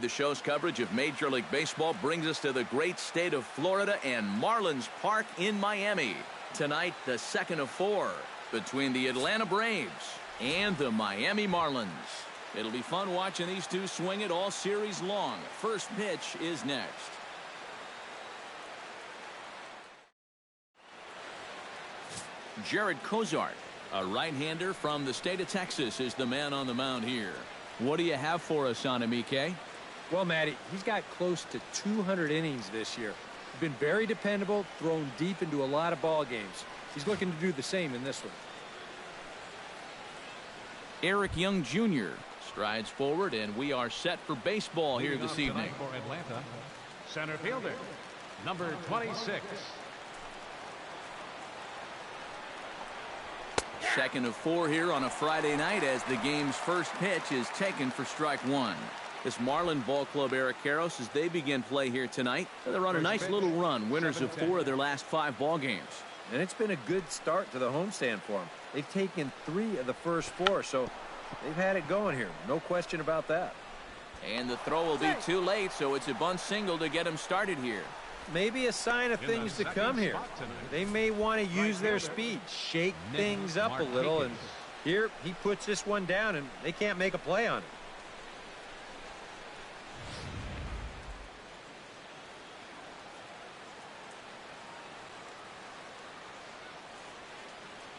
The show's coverage of Major League Baseball brings us to the great state of Florida and Marlins Park in Miami. Tonight, the second of 4 between the Atlanta Braves and the Miami Marlins. It'll be fun watching these two swing it all series long. First pitch is next. Jared Cozart, a right-hander from the state of Texas, is the man on the mound here. What do you have for us on him, EK? Well, Matty, he's got close to 200 innings this year. He's been very dependable, thrown deep into a lot of ball games. He's looking to do the same in this one. Eric Young Jr. strides forward, and we are set for baseball here this evening. For Atlanta, center fielder, number 26. Second of 4 here on a Friday night as the game's first pitch is taken for strike 1. This Marlin ball club, Eric Karros, as they begin play here tonight. They're on a nice little run, winners of 4 of their last 5 ball games. And it's been a good start to the homestand for them. They've taken 3 of the first 4, so they've had it going here. No question about that. And the throw will be too late, so it's a bunt single to get him started here. Maybe a sign of things to come here. They may want to use their speed, shake things up a little, and here he puts this one down, and they can't make a play on it.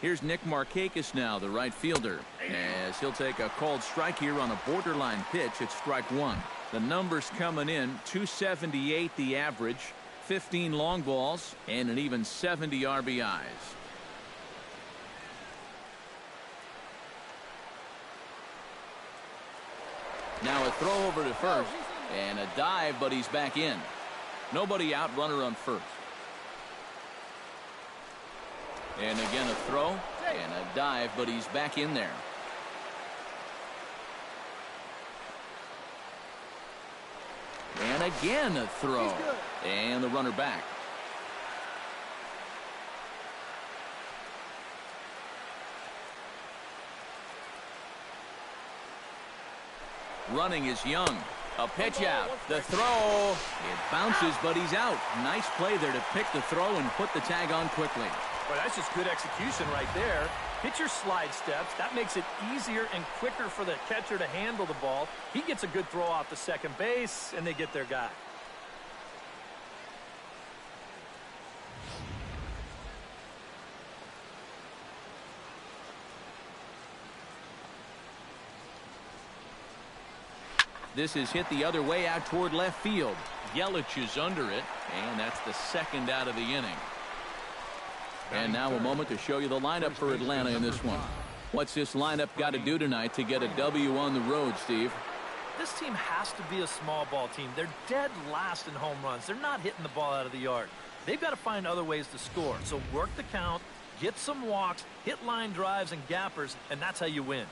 Here's Nick Markakis now, the right fielder, as he'll take a called strike here on a borderline pitch at strike 1. The numbers coming in, 278 the average, 15 long balls, and an even 70 RBIs. Now a throw over to first, and a dive, but he's back in. Nobody out, runner on first. And again a throw and a dive, but he's back in there. And again a throw. And the runner back. Running is Young. A pitch out. The throw. It bounces, but he's out. Nice play there to pick the throw and put the tag on quickly. Well, that's just good execution right there. Pitcher slide steps. That makes it easier and quicker for the catcher to handle the ball. He gets a good throw off the second base, and they get their guy. This is hit the other way out toward left field. Yelich is under it, and that's the second out of the inning. And now a moment to show you the lineup for Atlanta in this one. What's this lineup got to do tonight to get a W on the road, Steve? This team has to be a small ball team. They're dead last in home runs. They're not hitting the ball out of the yard. They've got to find other ways to score. So work the count, get some walks, hit line drives and gappers, and that's how you win.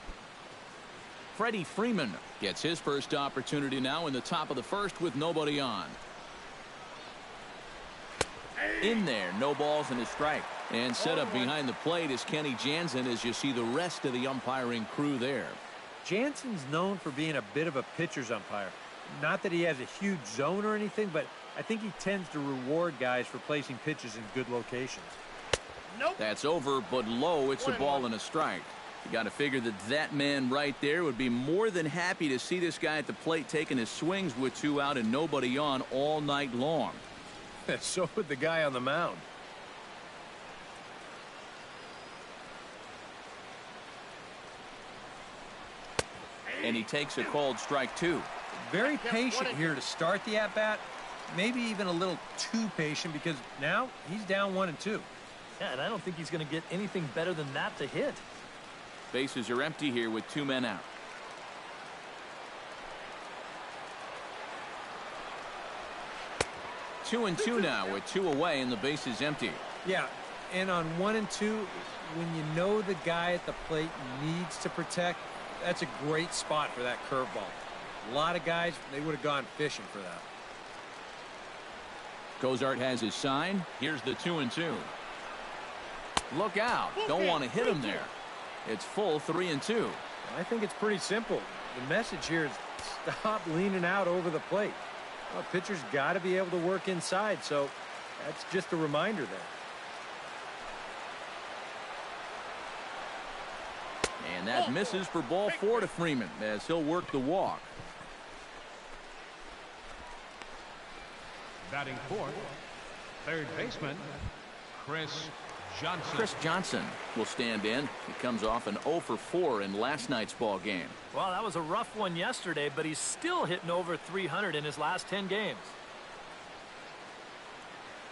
Freddie Freeman gets his first opportunity now in the top of the first with nobody on. In there, no balls and a strike. And set up behind the plate is Kenny Jansen as you see the rest of the umpiring crew there. Jansen's known for being a bit of a pitcher's umpire. Not that he has a huge zone or anything, but I think he tends to reward guys for placing pitches in good locations. Nope. That's over, but low. It's a ball and a strike. You got to figure that man right there would be more than happy to see this guy at the plate taking his swings with 2 out and nobody on all night long. So would the guy on the mound. And he takes a called strike 2. Very patient here to start the at-bat. Maybe even a little too patient because now he's down 1-2. Yeah, and I don't think he's going to get anything better than that to hit. Bases are empty here with 2 men out. 2-2 now with 2 away and the base is empty. Yeah, and on 1-2, when you know the guy at the plate needs to protect, that's a great spot for that curveball. A lot of guys, they would have gone fishing for that. Cozart has his sign. Here's the 2-2. Look out. Don't want to hit him there. It's full 3-2. I think it's pretty simple. The message here is stop leaning out over the plate. Well, pitcher's got to be able to work inside, so that's just a reminder there. And that misses for ball 4 to Freeman as he'll work the walk. Batting fourth, third baseman, Chris Johnson. Chris Johnson will stand in. He comes off an 0 for 4 in last night's ball game. Well, that was a rough one yesterday, but he's still hitting over 300 in his last 10 games.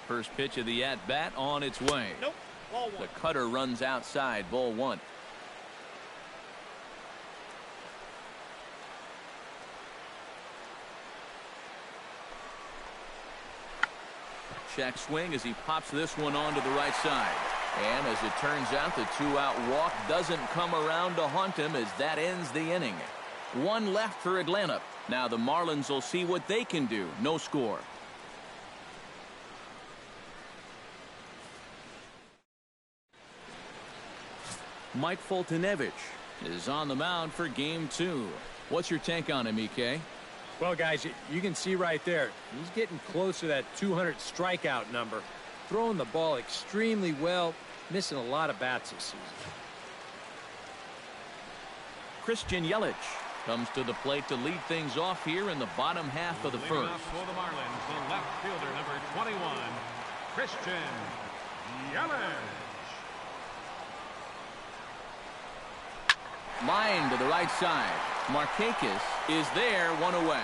First pitch of the at-bat on its way. Nope. Ball 1. The cutter runs outside, ball 1. Check swing as he pops this one onto the right side. And as it turns out, the 2-out walk doesn't come around to haunt him as that ends the inning. 1 left for Atlanta. Now the Marlins will see what they can do. No score. Mike Foltynewicz is on the mound for game 2. What's your take on him, EK? Well, guys, you can see right there, he's getting close to that 200 strikeout number. Throwing the ball extremely well, missing a lot of bats this season. Christian Yelich comes to the plate to lead things off here in the bottom half of the Leading first. off for the Marlins, the left fielder, number 21, Christian Yelich. Line to the right side. Markakis is there, 1 away.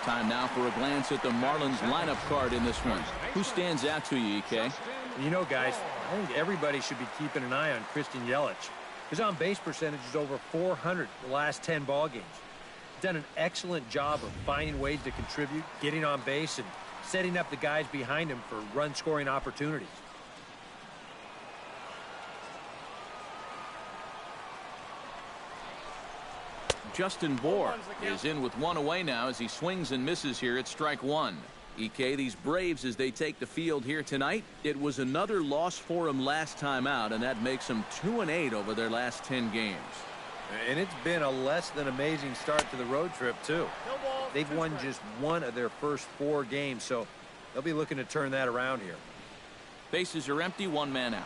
Time now for a glance at the Marlins lineup card in this one. Who stands out to you, EK? You know, guys, I think everybody should be keeping an eye on Christian Yelich. His on-base percentage is over 400 the last 10 ball games. He's done an excellent job of finding ways to contribute, getting on base, and setting up the guys behind him for run-scoring opportunities. Justin Bour is in with 1 away now as he swings and misses here at strike 1. EK, these Braves, as they take the field here tonight, it was another loss for them last time out, and that makes them 2-8 over their last 10 games. And it's been a less than amazing start to the road trip, too. They've won just 1 of their first 4 games, so they'll be looking to turn that around here. Bases are empty, 1 man out.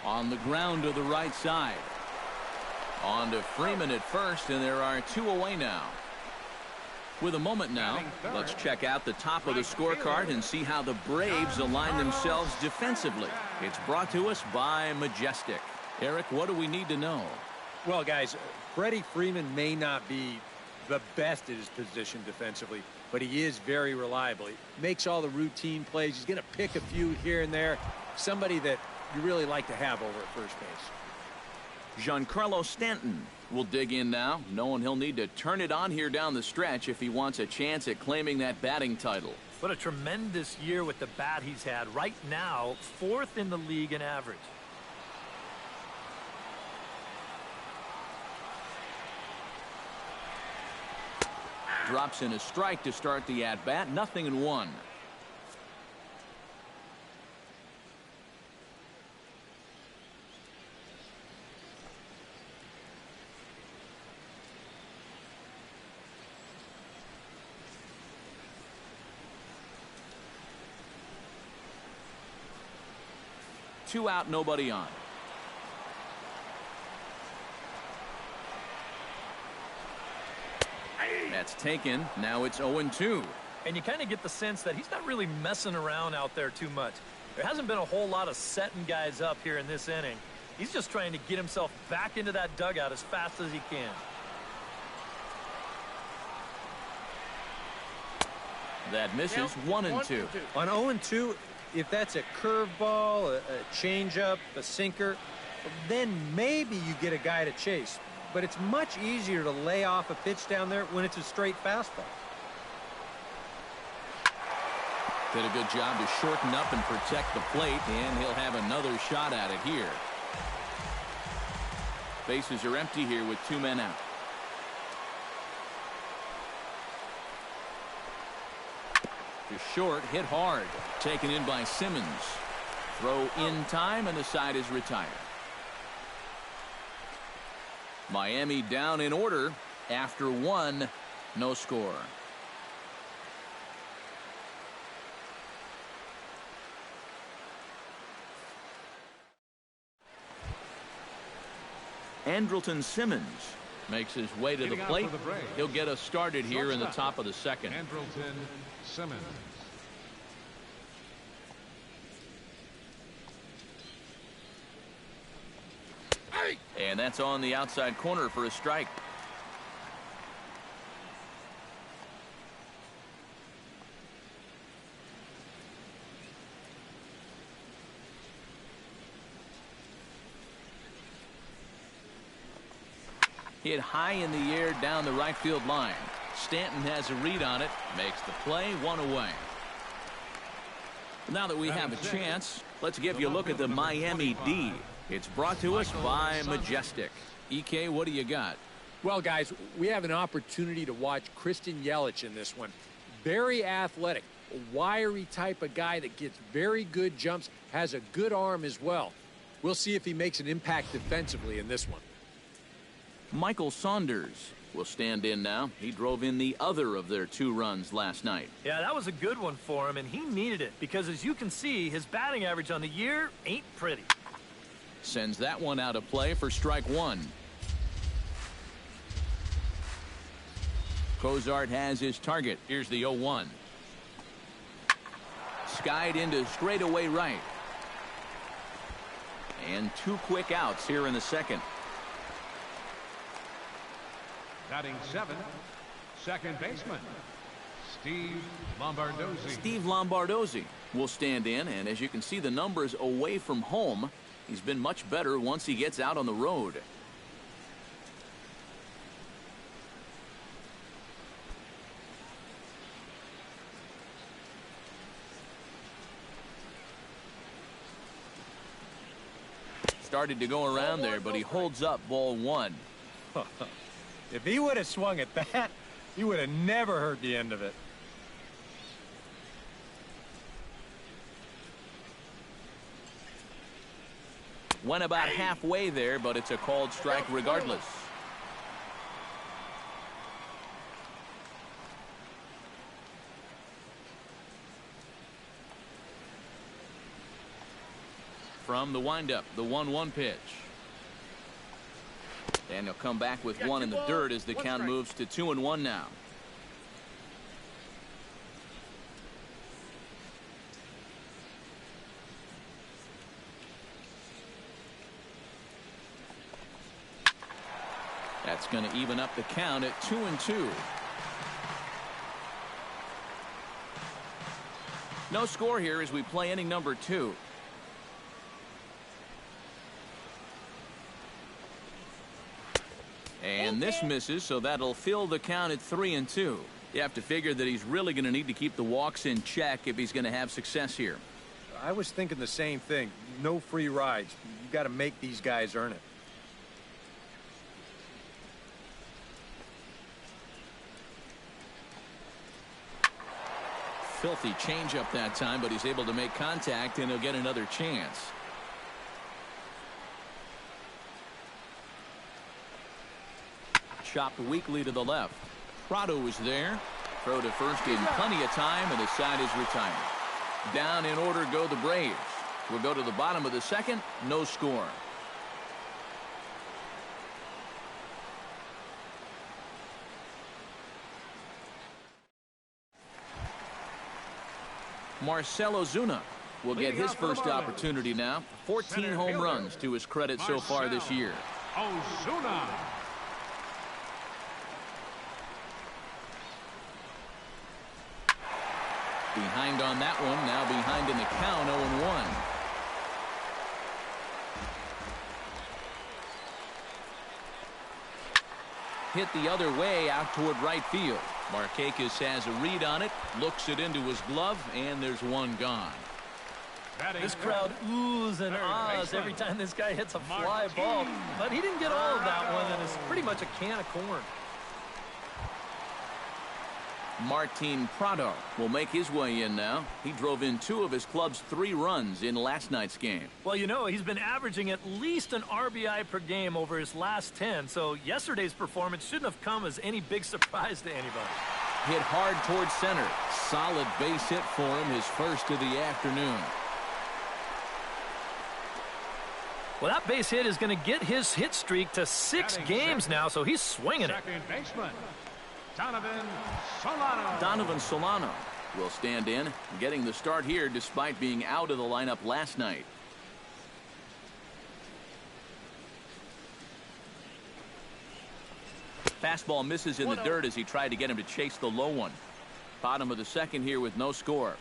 On the ground to the right side. On to Freeman at first, and there are 2 away now. With a moment now, let's check out the top of the scorecard and see how the Braves align themselves defensively. It's brought to us by Majestic. Eric, what do we need to know? Well, guys, Freddie Freeman may not be the best at his position defensively, but he is very reliable. He makes all the routine plays. He's going to pick a few here and there. Somebody that you really like to have over at first base. Giancarlo Stanton will dig in now, knowing he'll need to turn it on here down the stretch if he wants a chance at claiming that batting title. What a tremendous year with the bat he's had. Right now, 4th in the league in average. Drops in a strike to start the at-bat. 0-1. Two out, nobody on. That's taken. Now it's 0-2. And you kind of get the sense that he's not really messing around out there too much. There hasn't been a whole lot of setting guys up here in this inning. He's just trying to get himself back into that dugout as fast as he can. That misses. 1-2. On 0-2, if that's a curveball, a changeup, a sinker, then maybe you get a guy to chase. But it's much easier to lay off a pitch down there when it's a straight fastball. Did a good job to shorten up and protect the plate, and he'll have another shot at it here. Bases are empty here with 2 men out. To short, hit hard. Taken in by Simmons. Throw in time, and the side is retired. Miami down in order after one, no score. Andrelton Simmons makes his way to the plate. He'll get us started here in the top of the second. Andrelton Simmons. And that's on the outside corner for a strike. Hit high in the air down the right field line. Stanton has a read on it, makes the play, one away. Now that we have a chance, let's give you a look at the Miami D. It's brought to us by Majestic. EK, what do you got? Well, guys, we have an opportunity to watch Christian Yelich in this one. Very athletic, a wiry type of guy that gets very good jumps, has a good arm as well. We'll see if he makes an impact defensively in this one. Michael Saunders will stand in now. He drove in the other of their 2 runs last night. Yeah, that was a good one for him, and he needed it because, as you can see, his batting average on the year ain't pretty. Sends that one out of play for strike 1. Cozart has his target. Here's the 0-1. Skied into straightaway right. And 2 quick outs here in the second. Batting 7, second baseman, Steve Lombardozzi. Steve Lombardozzi will stand in, and as you can see, the numbers away from home, he's been much better once he gets out on the road. Started to go around there, but he holds up ball 1. If he would have swung at that, he would have never heard the end of it. Went about halfway there, but it's a called strike regardless. From the windup, the 1-1 pitch. And he'll come back with 1 in the dirt as the count moves to 2-1 now. That's going to even up the count at 2-2. No score here as we play inning number 2. And this misses, so that'll fill the count at 3-2. You have to figure that he's really going to need to keep the walks in check if he's going to have success here. I was thinking the same thing. No free rides. You got to make these guys earn it. Filthy changeup that time, but he's able to make contact, and he'll get another chance. Chopped weakly to the left. Prado is there. Throw to first in plenty of time, and the side is retired. Down in order go the Braves. We'll go to the bottom of the second. No score. Marcell Ozuna will get his first opportunity now. 14 home runs to his credit so far this year. Ozuna. Behind on that one, now behind in the count, 0-1. Hit the other way out toward right field. Markakis has a read on it, looks it into his glove, and there's one gone. This crowd oohs and ahs every time this guy hits a fly ball, but he didn't get all of that one, and it's pretty much a can of corn. Martin Prado will make his way in now. He drove in 2 of his club's 3 runs in last night's game. Well, you know, he's been averaging at least an RBI per game over his last 10, so yesterday's performance shouldn't have come as any big surprise to anybody. Hit hard towards center. Solid base hit for him, his first of the afternoon. Well, that base hit is going to get his hit streak to 6 games now, so he's swinging it. Second baseman, Donovan Solano. Donovan Solano will stand in, getting the start here despite being out of the lineup last night. Fastball misses in the dirt as he tried to get him to chase the low one. Bottom of the second here with no score.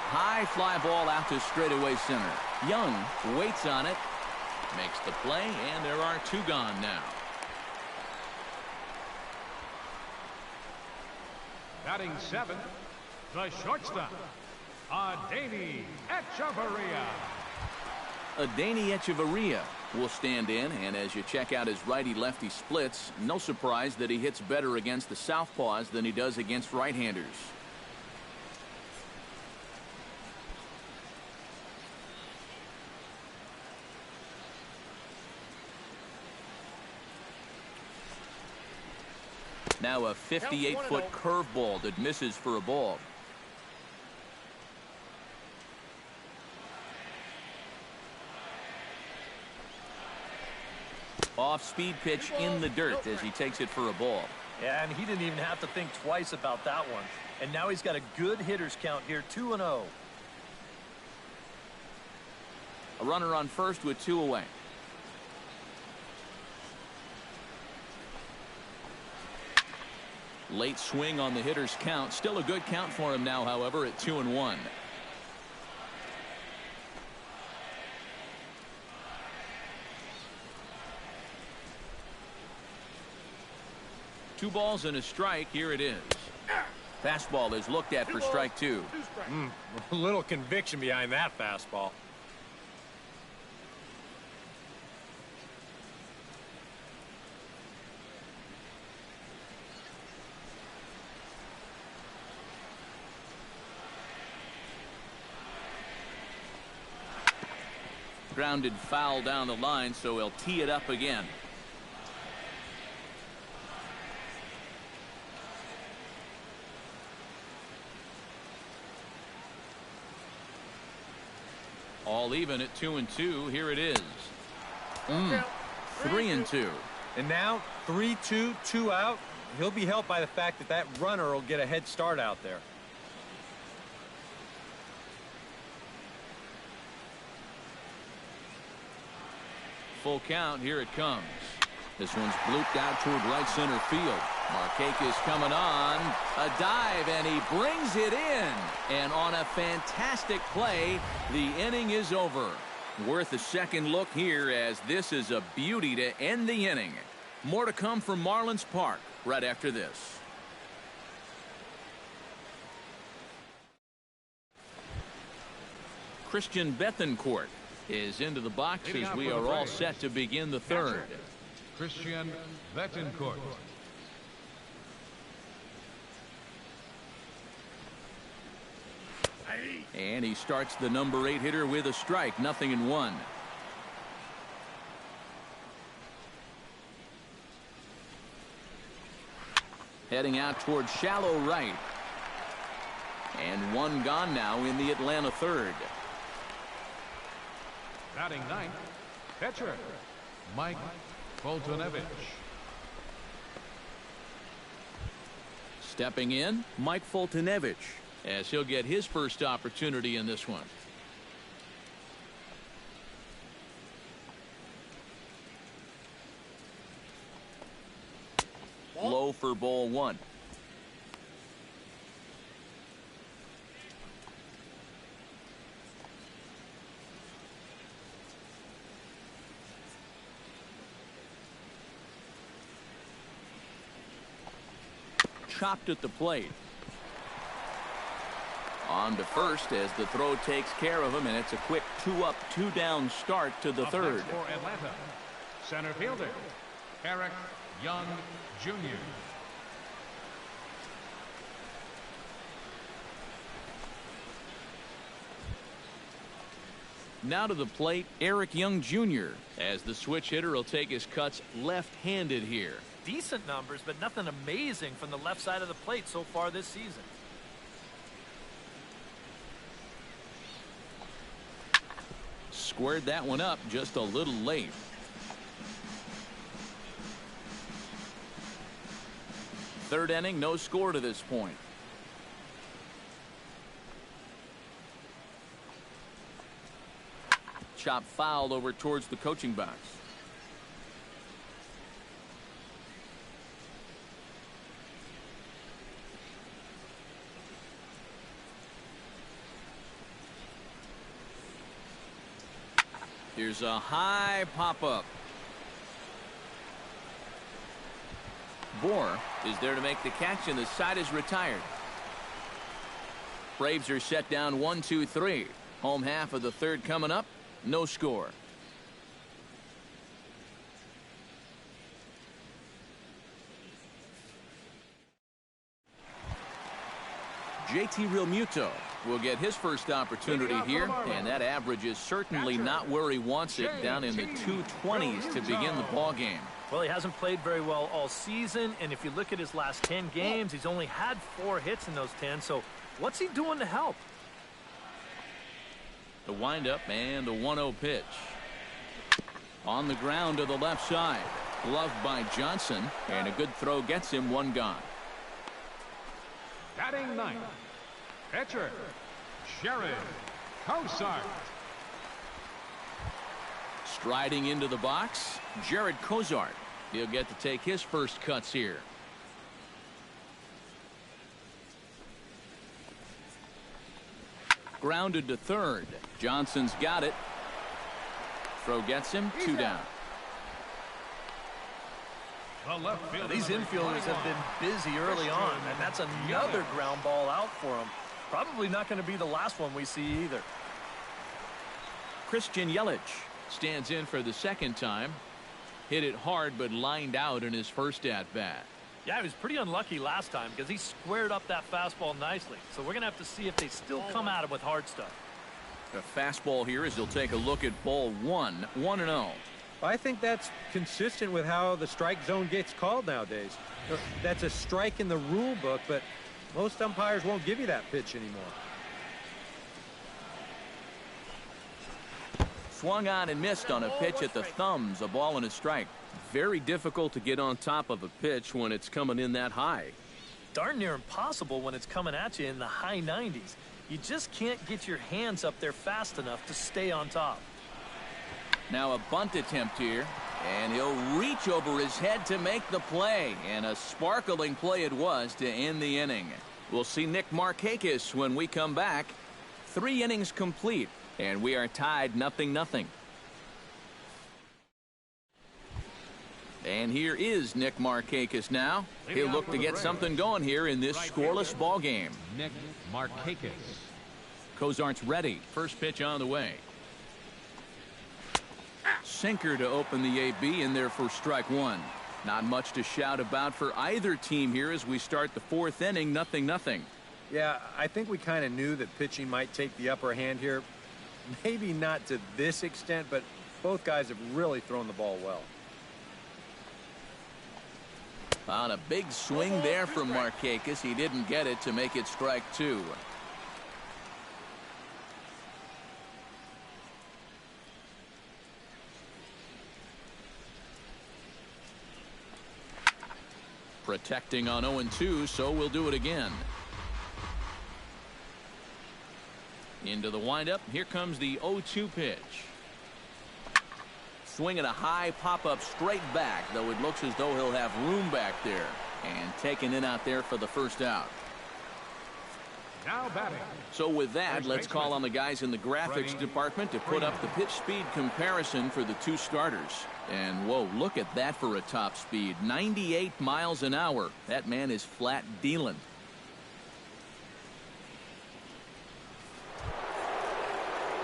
High fly ball out to straightaway center. Young waits on it, makes the play, and there are 2 gone now. Batting 7th, the shortstop, Adeiny Echeverria. Adeiny Echeverria will stand in, and as you check out his righty-lefty splits, no surprise that he hits better against the southpaws than he does against right-handers. Now a 58-foot curveball that misses for a ball. Off-speed pitch in the dirt as he takes it for a ball. Yeah, and he didn't even have to think twice about that one. And now he's got a good hitters count here, 2-0. A runner on first with 2 away. Late swing on the hitter's count. Still a good count for him now, however, at 2-1. Two balls and a strike. Here it is. Fastball is looked at for strike 2. A little conviction behind that fastball. Grounded foul down the line, so he'll tee it up again. All even at 2-2. Here it is. 3-2. And now 3-2, 2 out. He'll be helped by the fact that that runner will get a head start out there. Full count. Here it comes. This one's blooped out toward right center field. Markakis coming on. A dive, and he brings it in. And on a fantastic play, the inning is over. Worth a second look here, as this is a beauty to end the inning. More to come from Marlins Park right after this. Christian Bethancourt is into the box as we are all set to begin the third. Christian Bethancourt. And he starts the number 8 hitter with a strike. 0-1. Heading out towards shallow right. And 1 gone now in the Atlanta third. Batting 9th, pitcher, Mike Foltynewicz. Stepping in, Mike Foltynewicz, as he'll get his first opportunity in this one. Low for ball 1. Chopped at the plate. On to first as the throw takes care of him, and it's a quick 2-up, 2-down start to the third. For Atlanta, center fielder, Eric Young, Jr. Now to the plate, Eric Young Jr. as the switch hitter will take his cuts left-handed here. Decent numbers, but nothing amazing from the left side of the plate so far this season. Squared that one up just a little late. Third inning, no score to this point. Chop fouled over towards the coaching box. Here's a high pop-up. Bohr is there to make the catch, and the side is retired. Braves are set down 1-2-3. Home half of the third coming up. No score. JT Realmuto will get his first opportunity here, and that average is certainly not where he wants it, down in the 220s to begin the ball game. Well, he hasn't played very well all season, and if you look at his last 10 games, he's only had 4 hits in those 10, so what's he doing to help? The windup and the 1-0 pitch. On the ground to the left side. Gloved by Johnson, and a good throw gets him one gone. Batting ninth, pitcher, Jared Cozart. Striding into the box, Jared Cozart. He'll get to take his first cuts here. Grounded to third. Johnson's got it. Throw gets him, 2 down. Now, these infielders have been busy early on, and that's another ground ball out for them. Probably not going to be the last one we see either. Christian Yelich stands in for the second time. Hit it hard, but lined out in his first at-bat. Yeah, he was pretty unlucky last time because he squared up that fastball nicely. So we're going to have to see if they still come at him with hard stuff. The fastball here as he'll take a look at ball 1, 1-0. I think that's consistent with how the strike zone gets called nowadays. That's a strike in the rule book, but most umpires won't give you that pitch anymore. Swung on and missed on a pitch at the thumbs, a ball and a strike. Very difficult to get on top of a pitch when it's coming in that high. Darn near impossible when it's coming at you in the high 90s. You just can't get your hands up there fast enough to stay on top. Now a bunt attempt here, and he'll reach over his head to make the play, and a sparkling play it was to end the inning. We'll see Nick Markakis when we come back. 3 innings complete, and we are tied 0-0. And here is Nick Markakis now. He'll look to get something going here in this scoreless ball game. Nick Markakis. Cozart's ready. First pitch on the way. Sinker to open the AB in there for strike 1. Not much to shout about for either team here as we start the 4th inning, 0-0. Yeah, I think we kind of knew that pitching might take the upper hand here. Maybe not to this extent, but both guys have really thrown the ball well. On a big swing there from Markakis. He didn't get it to make it strike 2. Protecting on 0-2, so we'll do it again. Into the windup. Here comes the 0-2 pitch. Swinging a high pop-up straight back, though it looks as though he'll have room back there. And taken in out there for the first out. Now batting. So with that, let's call on the guys in the graphics department to put up the pitch speed comparison for the 2 starters. And whoa, look at that for a top speed. 98 miles an hour. That man is flat dealing.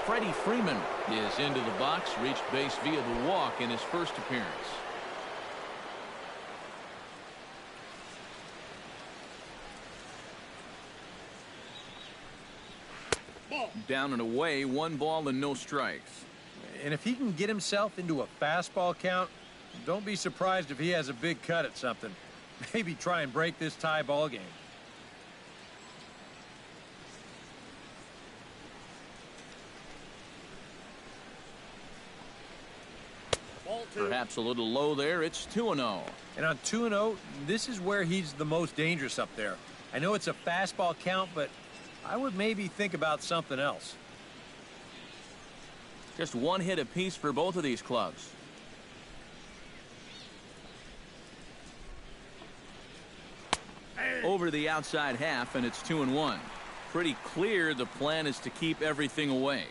Freddie Freeman is into the box, reached base via the walk in his first appearance. Down and away, 1 ball and no strikes. And if he can get himself into a fastball count, don't be surprised if he has a big cut at something. Maybe try and break this tie ball game. Perhaps a little low there. It's 2-0. And on 2-0, this is where he's the most dangerous up there. I know it's a fastball count, but I would maybe think about something else. Just 1 hit apiece for both of these clubs. Over the outside half, and it's 2-1. Pretty clear the plan is to keep everything away.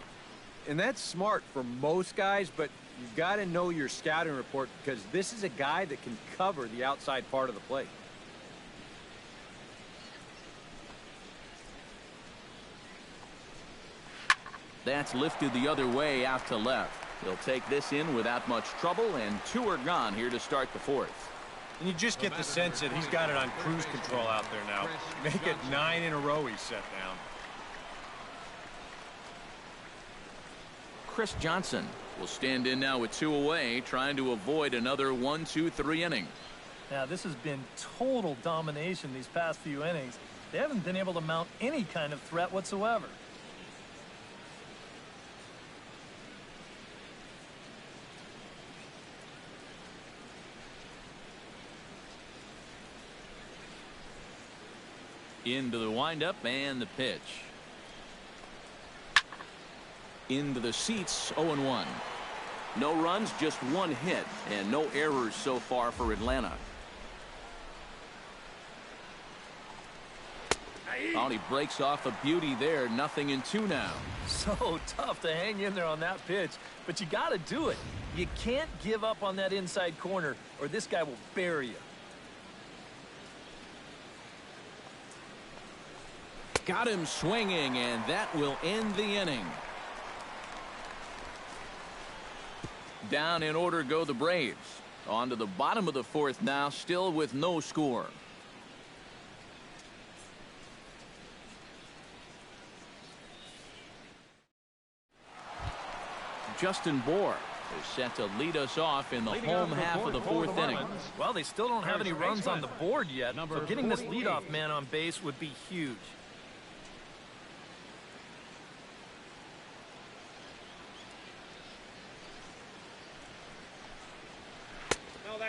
And that's smart for most guys, but you've got to know your scouting report because this is a guy that can cover the outside part of the plate. That's lifted the other way out to left. He'll take this in without much trouble, and 2 are gone here to start the 4th. And you just get the sense that he's got it on cruise control out there now. Make it 9 in a row he's set down. Chris Johnson will stand in now with 2 away, trying to avoid another 1-2-3 inning. Now, this has been total domination these past few innings. They haven't been able to mount any kind of threat whatsoever. Into the windup and the pitch. Into the seats, 0-1. No runs, just 1 hit, and no errors so far for Atlanta. Oh, he breaks off a beauty there. 0-2 now. So tough to hang in there on that pitch, but you got to do it. You can't give up on that inside corner, or this guy will bury you. Got him swinging, and that will end the inning. Down in order go the Braves. On to the bottom of the 4th now, still with no score. Justin Bohr is set to lead us off in the home half of the 4th inning. Well, they still don't have any runs on the board yet, so getting this leadoff man on base would be huge.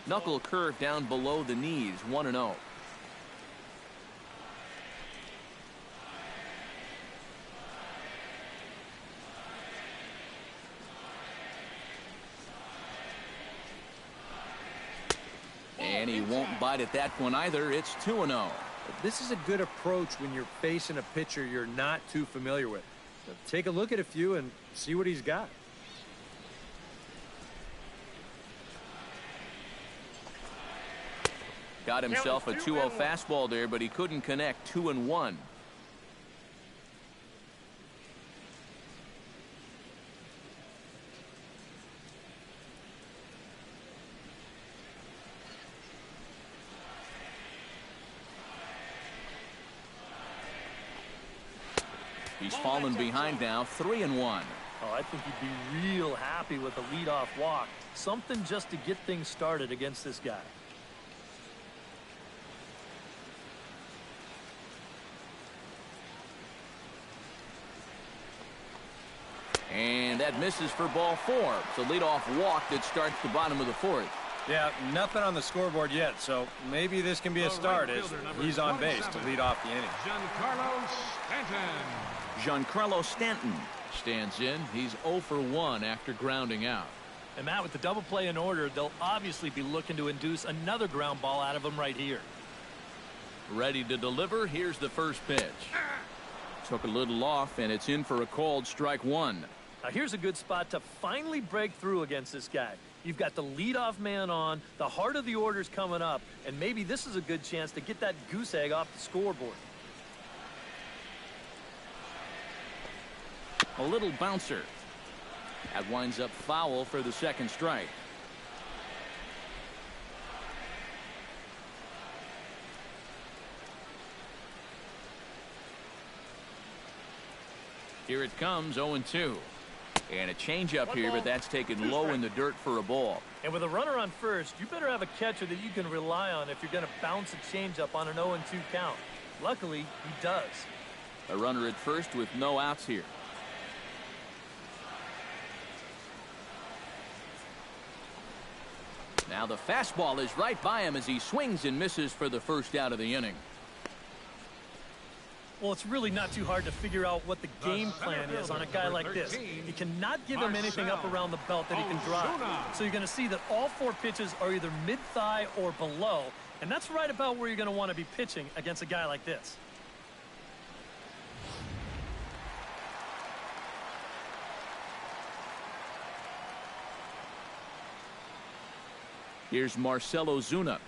Knuckle curve down below the knees, 1-0. And he won't bite at that one either. It's 2-0. This is a good approach when you're facing a pitcher you're not too familiar with. So take a look at a few and see what he's got. Got himself a 2-0 fastball there, but he couldn't connect. 2-1. He's fallen behind now. 3-1. Oh, I think he'd be real happy with a leadoff walk. Something just to get things started against this guy. And that misses for ball 4. It's a leadoff walk that starts the bottom of the 4th. Yeah, nothing on the scoreboard yet, so maybe this can be a start as he's on base to lead off the inning. Giancarlo Stanton stands in. He's 0 for 1 after grounding out. And Matt, with the double play in order, they'll obviously be looking to induce another ground ball out of him right here. Ready to deliver. Here's the first pitch. Took a little off, and it's in for a called strike 1. Now here's a good spot to finally break through against this guy. You've got the leadoff man on, the heart of the order's coming up, and maybe this is a good chance to get that goose egg off the scoreboard. A little bouncer. That winds up foul for the 2nd strike. Here it comes, 0-2. And a changeup here, but that's taken low in the dirt for a ball. And with a runner on first, you better have a catcher that you can rely on if you're going to bounce a changeup on an 0-2 count. Luckily, he does. A runner at first with no outs here. Now the fastball is right by him as he swings and misses for the first out of the inning. Well, it's really not too hard to figure out what the game plan is on a guy like this. You cannot give him anything up around the belt that he can drive. So you're going to see that all 4 pitches are either mid-thigh or below, and that's right about where you're going to want to be pitching against a guy like this. Here's Marcell Ozuna.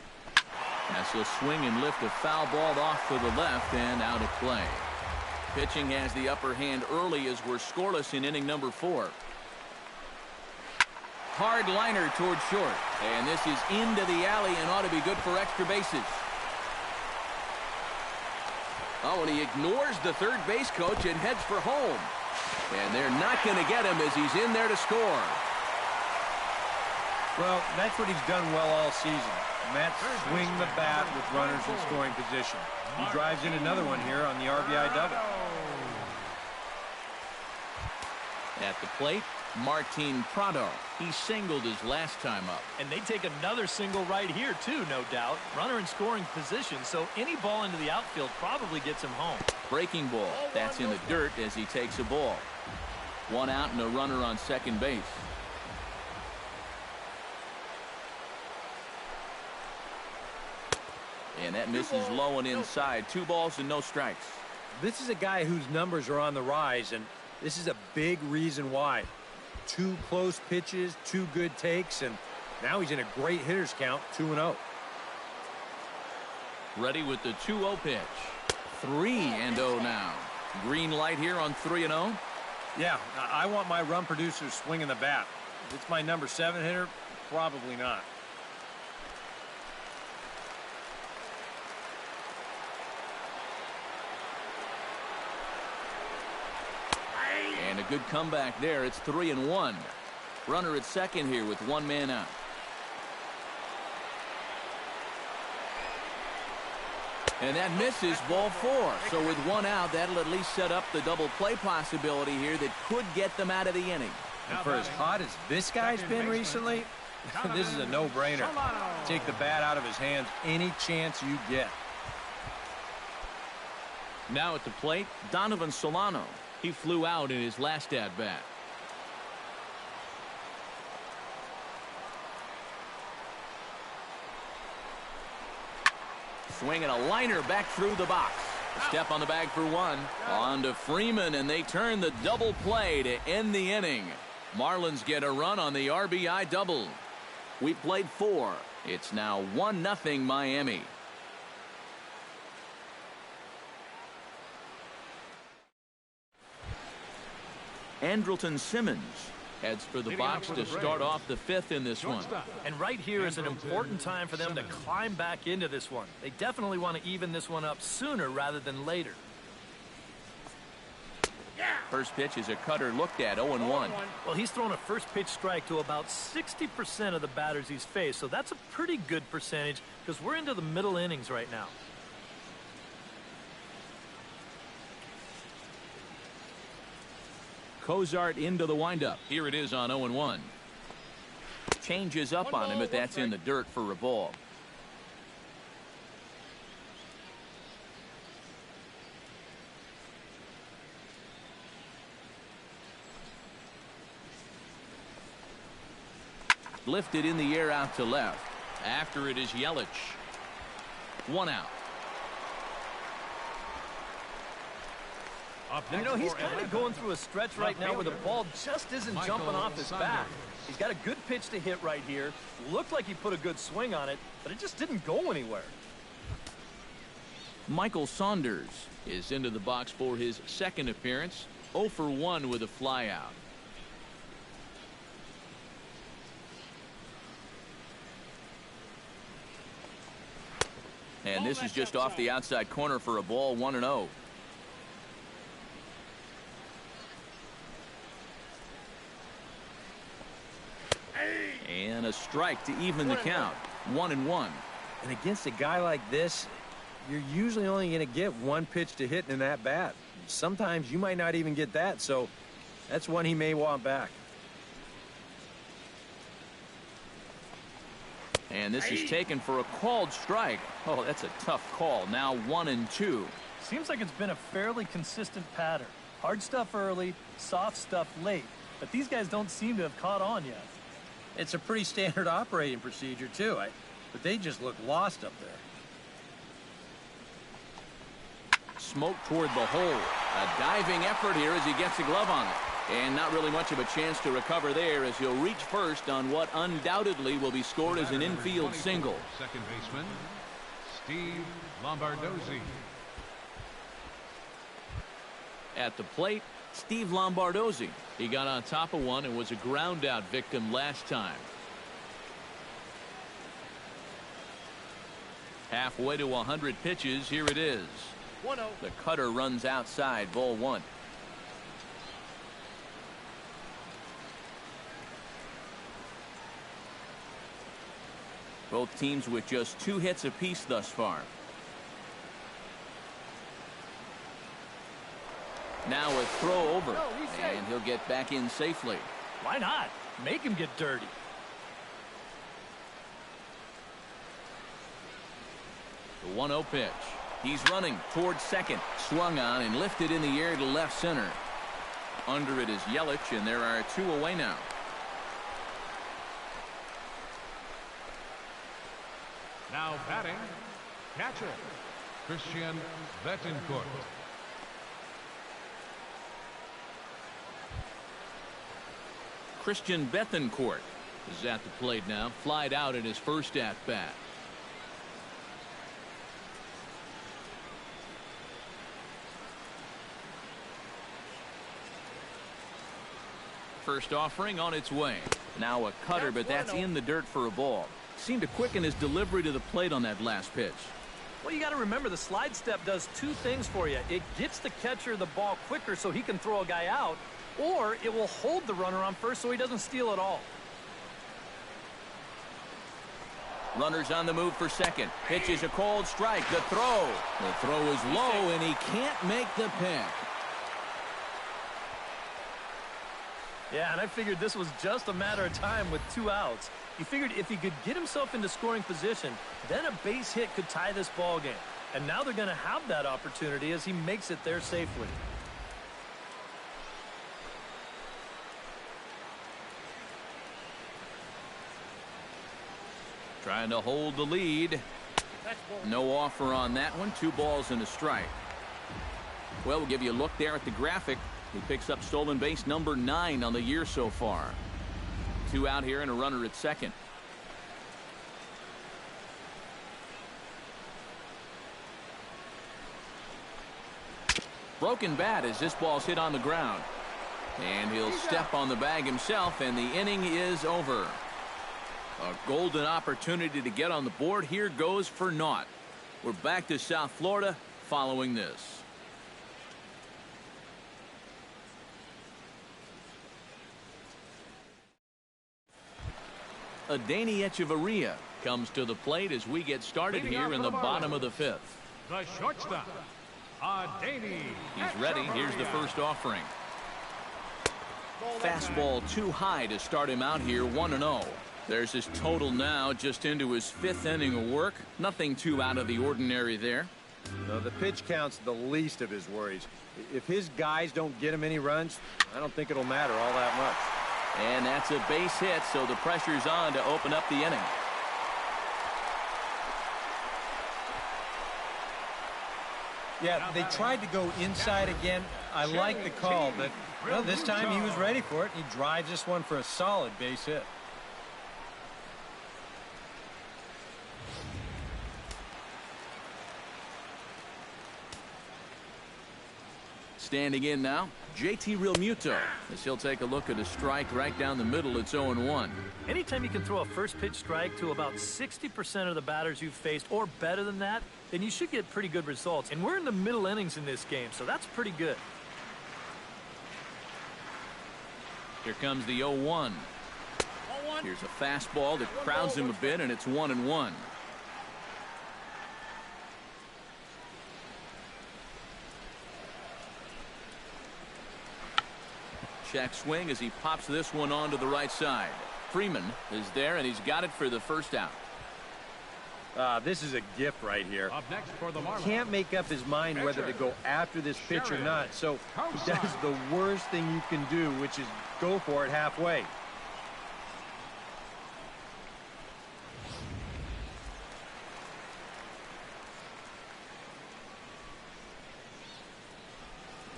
As he'll swing and lift a foul ball off to the left and out of play. Pitching has the upper hand early as we're scoreless in inning number 4. Hard liner toward short. And this is into the alley and ought to be good for extra bases. Oh, and he ignores the third base coach and heads for home. And they're not going to get him as he's in there to score. Well, that's what he's done well all season. Mets swing the bat with runners in scoring position. He drives in another one here on the RBI double. At the plate, Martin Prado. He singled his last time up. And they take another single right here, too, no doubt. Runner in scoring position, so any ball into the outfield probably gets him home. Breaking ball. That's in the dirt as he takes a ball. 1 out and a runner on second base. And that misses low and inside. 2 balls and no strikes. This is a guy whose numbers are on the rise, and this is a big reason why. 2 close pitches, 2 good takes, and now he's in a great hitter's count, 2-0. Ready with the 2-0 pitch. 3-0 now. Green light here on 3-0. Yeah, I want my run producers swinging the bat. If it's my number 7 hitter, probably not. And a good comeback there. It's 3-1. Runner at second here with 1 man out. And that misses, ball 4. So with 1 out, that'll at least set up the double play possibility here that could get them out of the inning. And for as hot as this guy's been recently, this is a no-brainer. Take the bat out of his hands any chance you get. Now at the plate, Donovan Solano. He flew out in his last at-bat. Swinging a liner back through the box. A step on the bag for 1. On to Freeman, and they turn the double play to end the inning. Marlins get a run on the RBI double. We played 4. It's now 1-0 Miami. Andrelton Simmons heads for the box to start off the 5th in this one. And right here is an important time for them to climb back into this one. They definitely want to even this one up sooner rather than later. First pitch is a cutter looked at, 0-1. Well, he's thrown a first pitch strike to about 60% of the batters he's faced, so that's a pretty good percentage because we're into the middle innings right now. Cozart into the windup. Here it is on 0-1. Changes up on him, but that's in the dirt for a ball. Lifted in the air out to left. After it is Yelich. 1 out. And you know, he's kind of going through a stretch right now where the ball just isn't jumping off his bat. He's got a good pitch to hit right here. Looked like he put a good swing on it, but it just didn't go anywhere. Michael Saunders is into the box for his 2nd appearance. 0 for 1 with a flyout. And this is just off the outside corner for a ball, 1-0. a strike to even the count. 1-1. And against a guy like this, you're usually only going to get one pitch to hit in that bat. Sometimes you might not even get that, so that's one he may want back. And this is taken for a called strike. Oh, that's a tough call. Now 1-2. Seems like it's been a fairly consistent pattern. Hard stuff early, soft stuff late. But these guys don't seem to have caught on yet. It's a pretty standard operating procedure, too. But they just look lost up there. Smoke toward the hole. A diving effort here as he gets the glove on it. And not really much of a chance to recover there as he'll reach first on what undoubtedly will be scored as an infield single. Second baseman, Steve Lombardozzi. At the plate, Steve Lombardozzi. He got on top of one and was a ground out victim last time. Halfway to 100 pitches, here it is. 1-0. The cutter runs outside, ball one. Both teams with just 2 hits apiece thus far. Now a throw over, and he'll get back in safely. Why not? Make him get dirty. The 1-0 pitch. He's running towards second. Swung on and lifted in the air to left center. Under it is Yelich, and there are 2 away now. Now batting, catcher, Christian Betancourt. Christian Betancourt is at the plate now. Flied out in his first at-bat. First offering on its way. Now a cutter, but that's in the dirt for a ball. Seemed to quicken his delivery to the plate on that last pitch. Well, you got to remember the slide step does 2 things for you. It gets the catcher the ball quicker so he can throw a guy out, or it will hold the runner on first so he doesn't steal at all. Runners on the move for second. Pitch is a cold strike. The throw. The throw is low, and he can't make the pick. Yeah, and I figured this was just a matter of time with 2 outs. He figured if he could get himself into scoring position, then a base hit could tie this ball game. And now they're going to have that opportunity as he makes it there safely. Trying to hold the lead. No offer on that one. 2 balls and a strike. Well, we'll give you a look there at the graphic. He picks up stolen base number 9 on the year so far. 2 out here and a runner at second. Broken bat as this ball's hit on the ground. And he'll step on the bag himself, and the inning is over. A golden opportunity to get on the board here goes for naught. We're back to South Florida following this. Adeiny Echeverria comes to the plate as we get started here in the bottom of the 5th. The shortstop, Adeiny. He's ready. Here's the first offering. Fastball too high to start him out here. 1-0. There's his total now, just into his 5th inning of work. Nothing too out of the ordinary there. No, the pitch count's the least of his worries. If his guys don't get him any runs, I don't think it'll matter all that much. And that's a base hit, so the pressure's on to open up the inning. Yeah, they tried to go inside again. I like the call, but well, this time he was ready for it. He drives this one for a solid base hit. Standing in now, JT Realmuto, as he'll take a look at a strike right down the middle. It's 0-1. Anytime you can throw a first pitch strike to about 60% of the batters you've faced or better than that, then you should get pretty good results. And we're in the middle innings in this game, so that's pretty good. Here comes the 0-1. Here's a fastball that crowds him a bit, and it's 1-1. Check swing as he pops this one on to the right side. Freeman is there, and he's got it for the first out. This is a gift right here. Up next for the Marlins. Can't make up his mind whether to go after this pitch or not, so he does the worst thing you can do, which is go for it halfway.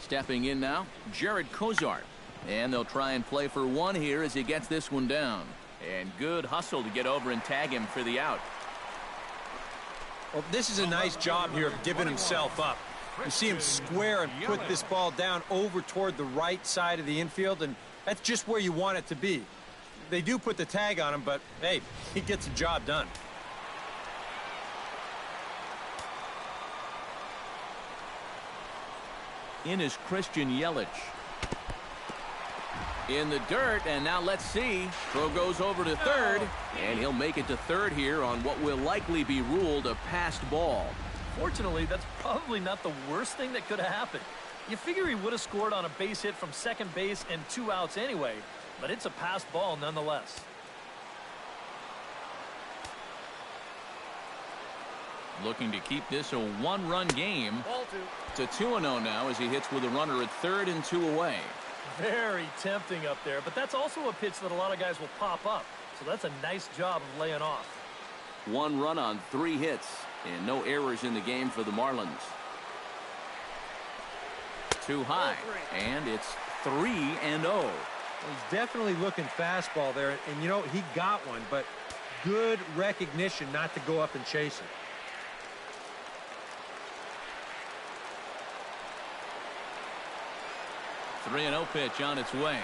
Stepping in now, Jared Cozart. And they'll try and play for one here as he gets this one down. And good hustle to get over and tag him for the out. Well, this is a nice job here of giving himself up. You see him square and put this ball down over toward the right side of the infield, and that's just where you want it to be. They do put the tag on him, but, hey, he gets the job done. In is Christian Yelich. In the dirt, and now let's see. Throw goes over to third, and he'll make it to third here on what will likely be ruled a passed ball. Fortunately, that's probably not the worst thing that could have happened. You figure he would have scored on a base hit from second base and 2 outs anyway, but it's a passed ball nonetheless. Looking to keep this a one-run game. To 2-0 now as he hits with a runner at third and 2 away. Very tempting up there, but that's also a pitch that a lot of guys will pop up. So that's a nice job of laying off. 1 run on 3 hits and no errors in the game for the Marlins. Too high, and it's 3-0. Well, he's definitely looking fastball there, and you know, he got one, but good recognition not to go up and chase it. .3-0 pitch on its way.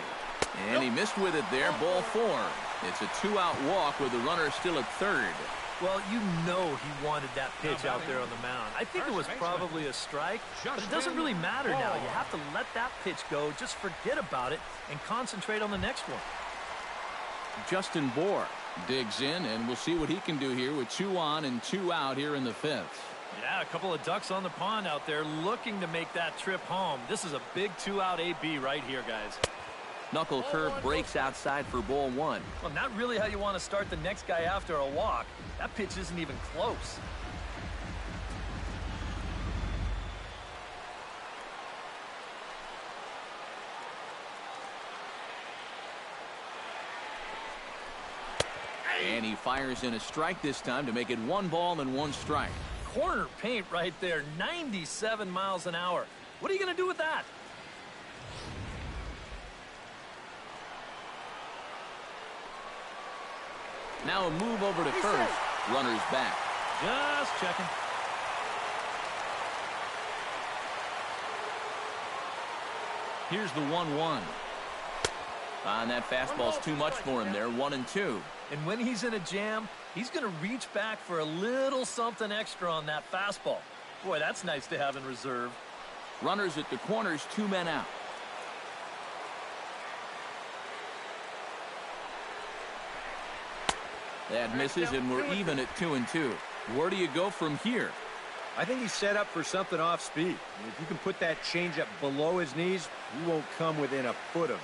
And he missed with it there. Ball 4. It's a 2-out walk with the runner still at third. Well, you know he wanted that pitch out there on the mound. I think it was probably a strike, but it doesn't really matter now. You have to let that pitch go, just forget about it, and concentrate on the next one. Justin Bohr digs in, and we'll see what he can do here with 2 on and 2 out here in the 5th. Yeah, a couple of ducks on the pond out there looking to make that trip home. This is a big 2-out AB right here, guys. Knuckle curve breaks outside for ball 1. Well, not really how you want to start the next guy after a walk. That pitch isn't even close. And he fires in a strike this time to make it 1 ball and 1 strike. Corner paint right there, 97 miles an hour. What are you going to do with that? Now a move over to first. Runner's back. Just checking. Here's the 1-1. And that fastball's too much for him there. 1-2. And when he's in a jam, he's going to reach back for a little something extra on that fastball. Boy, that's nice to have in reserve. Runners at the corners, 2 men out. That misses, and we're even at 2-2. Where do you go from here? I think he's set up for something off speed. If you can put that changeup below his knees, you won't come within a foot of it.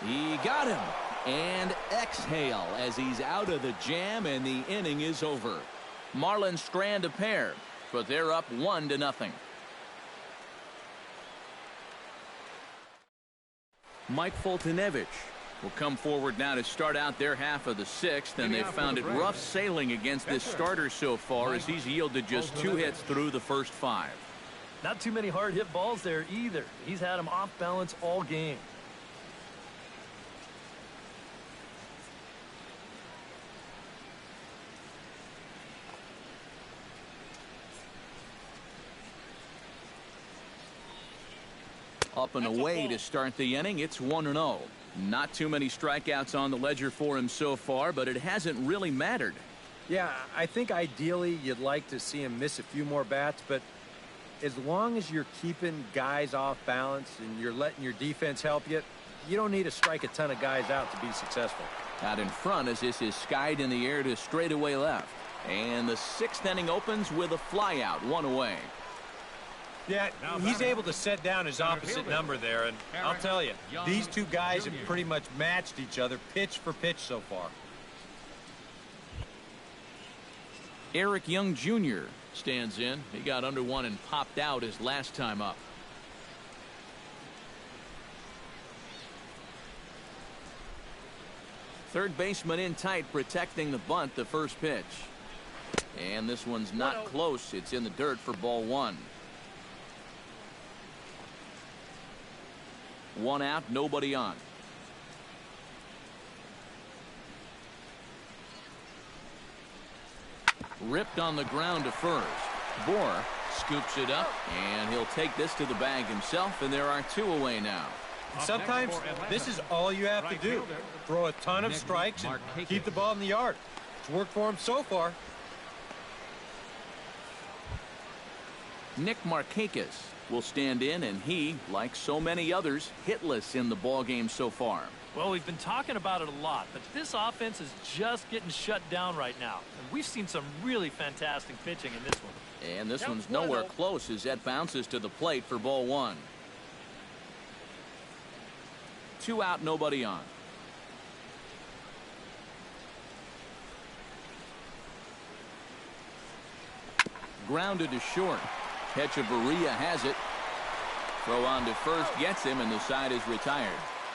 He got him. And exhale as he's out of the jam, and the inning is over. Marlins strand a pair, but they're up 1-0. Mike Foltynewicz will come forward now to start out their half of the 6th, and they've found it rough sailing against this starter so far as he's yielded just 2 hits through the first 5. Not too many hard hit balls there either. He's had them off balance all game. Up and away to start the inning. It's 1-0. Not too many strikeouts on the ledger for him so far, but it hasn't really mattered. Yeah, I think ideally you'd like to see him miss a few more bats, but as long as you're keeping guys off balance and you're letting your defense help you, you don't need to strike a ton of guys out to be successful. Out in front as this is skied in the air to straightaway left. And the sixth inning opens with a flyout, one away. Yeah, he's able to set down his opposite number there, and I'll tell you, these two guys have pretty much matched each other pitch for pitch so far. Eric Young Jr. stands in. He got under one and popped out his last time up. Third baseman in tight, protecting the bunt, the first pitch. And this one's not close. It's in the dirt for ball one. One out, nobody on. Ripped on the ground to first. Bohr scoops it up, and he'll take this to the bag himself, and there are two away now. Sometimes this is all you have to do. Throw a ton of strikes and keep the ball in the yard. It's worked for him so far. Nick Markakis will stand in, and he, like so many others, hitless in the ballgame so far. Well, we've been talking about it a lot, but this offense is just getting shut down right now. And we've seen some really fantastic pitching in this one. And this one's nowhere close as that bounces to the plate for ball one. Two out, nobody on. Grounded to short. Hechavarria has it. Throw on to first gets him, and the side is retired.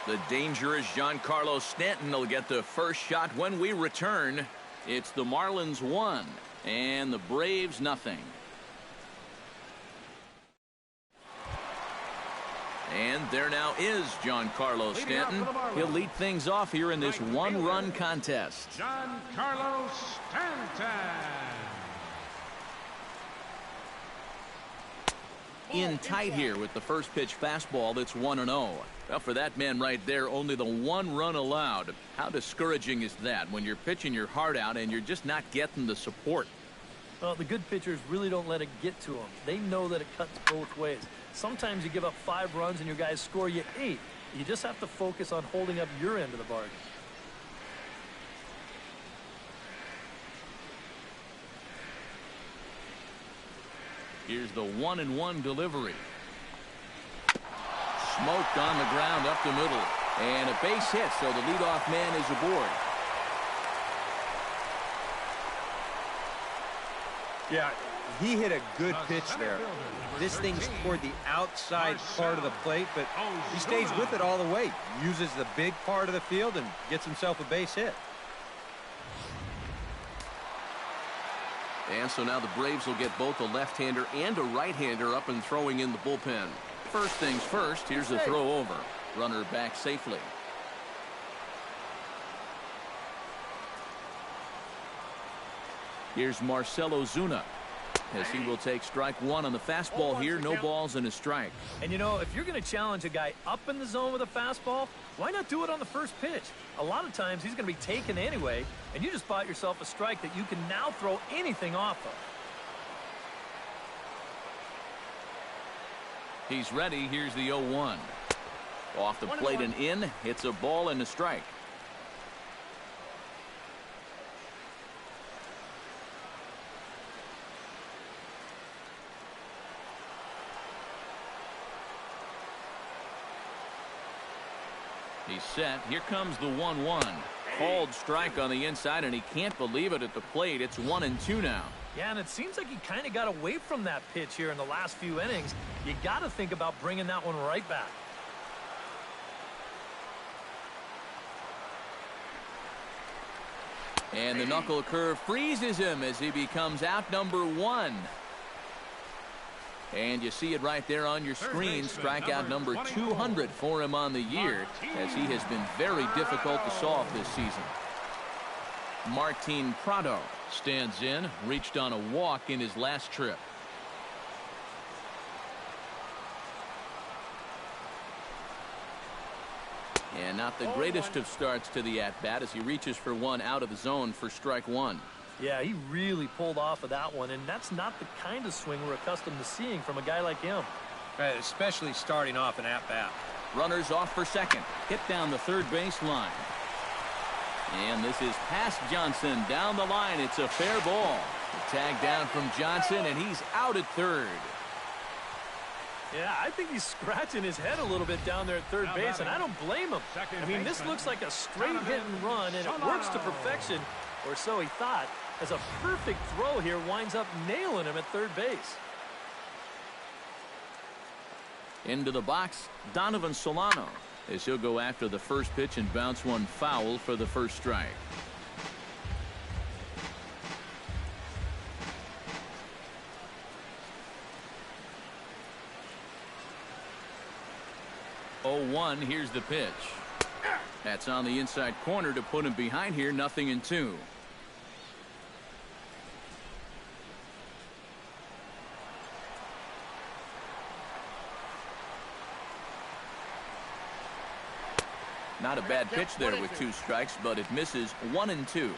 The dangerous Giancarlo Stanton will get the first shot when we return. It's the Marlins 1 and the Braves nothing. And there now is Giancarlo Stanton. He'll lead things off here in this one-run contest. Giancarlo Stanton. In tight here with the first pitch fastball that's 1-0. Well, for that man right there, only the one run allowed. How discouraging is that when you're pitching your heart out and you're just not getting the support? Well, the good pitchers really don't let it get to them. They know that it cuts both ways. Sometimes you give up 5 runs and your guys score you 8. You just have to focus on holding up your end of the bargain. Here's the 1-1 delivery. Smoked on the ground up the middle. And a base hit, so the leadoff man is aboard. Yeah, he hit a good pitch there. This thing's toward the outside part of the plate, but he stays with it all the way. Uses the big part of the field and gets himself a base hit. And so now the Braves will get both a left-hander and a right-hander up and throwing in the bullpen. First things first, here's the throw over. Runner back safely. Here's Marcell Ozuna as he will take strike one on the fastball here. No balls and a strike. And you know, if you're going to challenge a guy up in the zone with a fastball, why not do it on the first pitch? A lot of times he's going to be taken anyway, and you just bought yourself a strike that you can now throw anything off of. He's ready. Here's the 0-1. Off the plate and in. Hits a ball and a strike. He's set. Here comes the 1-1. Called strike on the inside, and he can't believe it at the plate. It's 1-2 now. Yeah, and it seems like he kind of got away from that pitch here in the last few innings. You got to think about bringing that one right back. And the knuckle curve freezes him as he becomes out number 1. And you see it right there on your screen. Strikeout number 200 for him on the year, as he has been very difficult to solve this season. Martin Prado stands in, reached on a walk in his last trip. And not the greatest of starts to the at-bat as he reaches for one out of the zone for strike one. Yeah, he really pulled off of that one, and that's not the kind of swing we're accustomed to seeing from a guy like him. Right, especially starting off an at-bat. Runners off for second. Hit down the third base line. And this is past Johnson down the line. It's a fair ball. The tag down from Johnson, and he's out at third. Yeah, I think he's scratching his head a little bit down there at third base, and I don't blame him. I mean, this looks like a straight hit and run, and it works to perfection, or so he thought, as a perfect throw here winds up nailing him at third base. Into the box, Donovan Solano, as he'll go after the first pitch and bounce one foul for the first strike. Oh, 1, here's the pitch. That's on the inside corner to put him behind here, 0-2. Not a bad pitch there with 2 strikes, but it misses 1-2.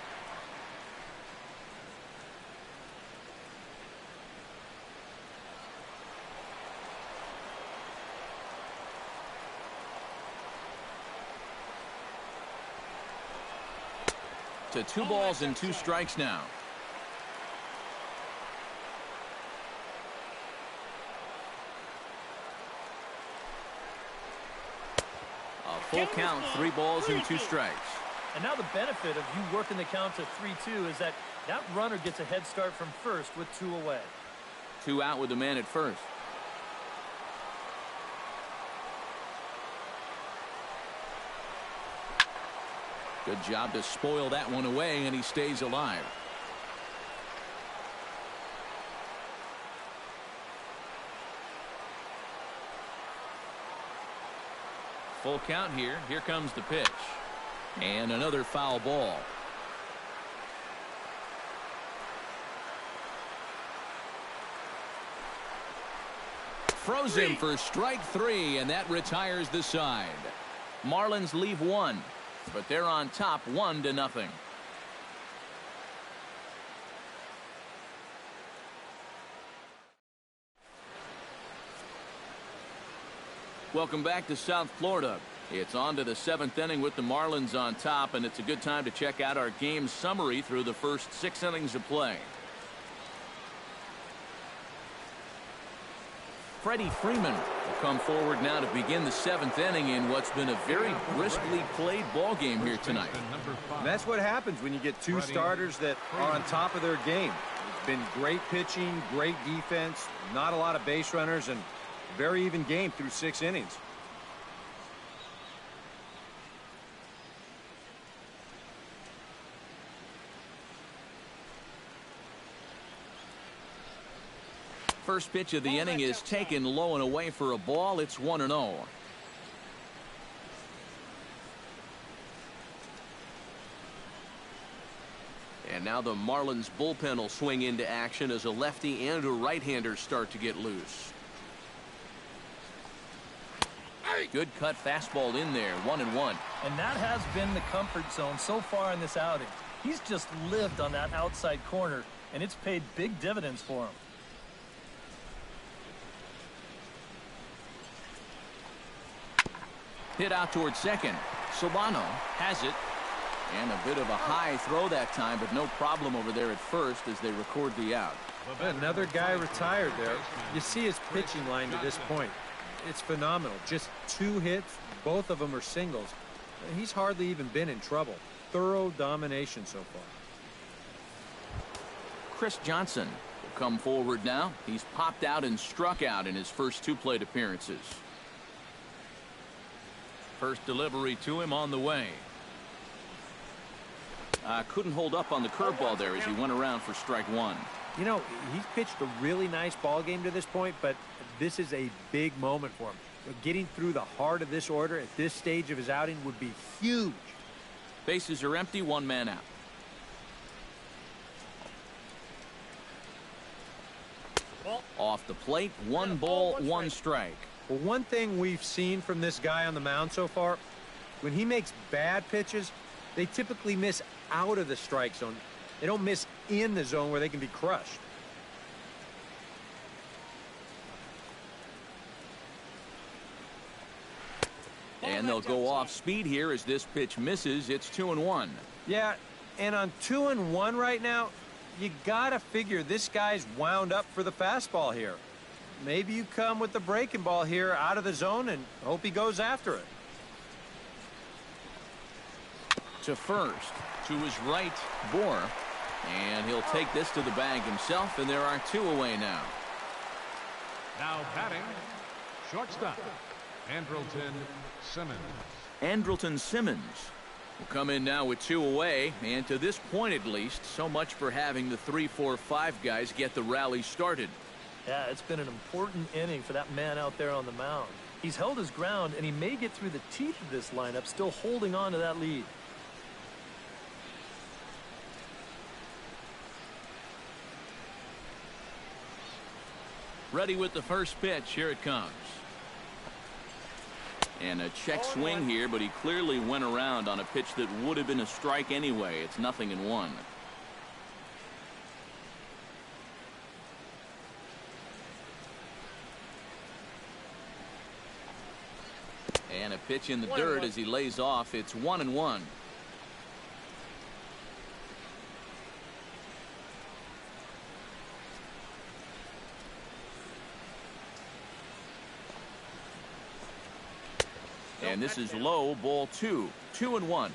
To 2 balls and 2 strikes now. A full count, 3 balls and 2 strikes. And now the benefit of you working the count to 3-2 is that runner gets a head start from first with 2 away. 2 out with the man at first. Good job to spoil that one away, and he stays alive. Full count here. Here comes the pitch. And another foul ball. Throws him for strike 3, and that retires the side. Marlins leave 1. But they're on top 1-0. Welcome back to South Florida. It's on to the 7th inning with the Marlins on top, and it's a good time to check out our game summary through the first 6 innings of play. Freddie Freeman will come forward now to begin the 7th inning in what's been a very briskly played ball game here tonight. And that's what happens when you get 2 starters that are on top of their game. It's been great pitching, great defense, not a lot of base runners, and very even game through 6 innings. First pitch of the inning is taken low and away for a ball. It's 1-0. And now the Marlins bullpen will swing into action as a lefty and a right-hander start to get loose. Good cut fastball in there, 1-1. And that has been the comfort zone so far in this outing. He's just lived on that outside corner, and it's paid big dividends for him. Hit out towards second. Solano has it. And a bit of a high throw that time, but no problem over there at first as they record the out. Another guy retired there. You see his pitching line to this point. It's phenomenal. Just 2 hits. Both of them are singles. He's hardly even been in trouble. Thorough domination so far. Chris Johnson will come forward now. He's popped out and struck out in his first 2 plate appearances. First delivery to him on the way. Couldn't hold up on the curveball there as he went around for strike 1. You know, he's pitched a really nice ball game to this point, but this is a big moment for him. Getting through the heart of this order at this stage of his outing would be huge. Bases are empty, 1 man out. Off the plate, 1 ball, 1 strike. Well, one thing we've seen from this guy on the mound so far, when he makes bad pitches, they typically miss out of the strike zone. They don't miss in the zone where they can be crushed. And they'll go off speed here as this pitch misses. It's 2-1. Yeah, and on 2-1 right now, you got to figure this guy's wound up for the fastball here. Maybe you come with the breaking ball here out of the zone and hope he goes after it. To first, to his right, Bohr. And he'll take this to the bag himself, and there are 2 away now. Now batting, shortstop, Andrelton Simmons. Andrelton Simmons will come in now with 2 away, and to this point at least, so much for having the 3-4-5 guys get the rally started. Yeah, it's been an important inning for that man out there on the mound. He's held his ground, and he may get through the teeth of this lineup, still holding on to that lead. Ready with the first pitch. Here it comes. And a check swing here, but he clearly went around on a pitch that would have been a strike anyway. It's 0-1. And a pitch in the dirt as he lays off. It's 1-1. And this is low, ball 2. 2-1.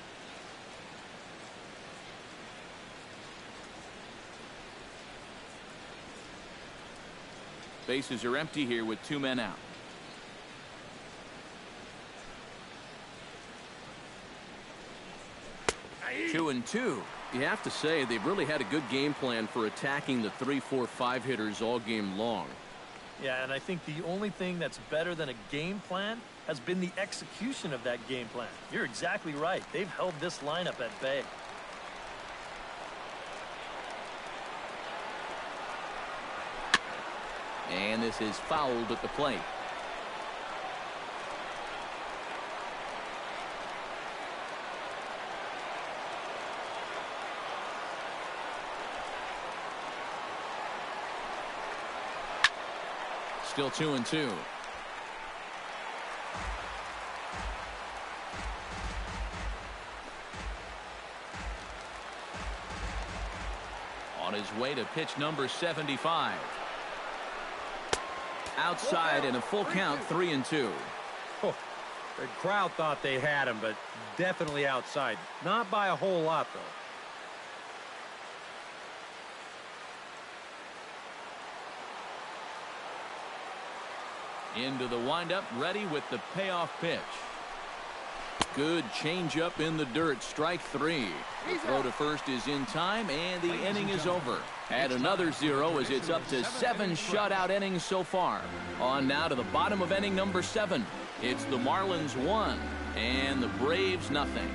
Bases are empty here with 2 men out. Two and two. You have to say they've really had a good game plan for attacking the 3-4-5 hitters all game long. Yeah, and I think the only thing that's better than a game plan has been the execution of that game plan. You're exactly right. They've held this lineup at bay. And this is fouled at the plate. Still 2-2. On his way to pitch number 75. Outside and a full count, 3-2. Oh, the crowd thought they had him, but definitely outside. Not by a whole lot, though. Into the windup, ready with the payoff pitch. Good changeup in the dirt, strike 3. The throw to first is in time, and the inning is over. Add another 0 as it's up to 7 shutout innings so far. On now to the bottom of inning number 7. It's the Marlins 1 and the Braves nothing.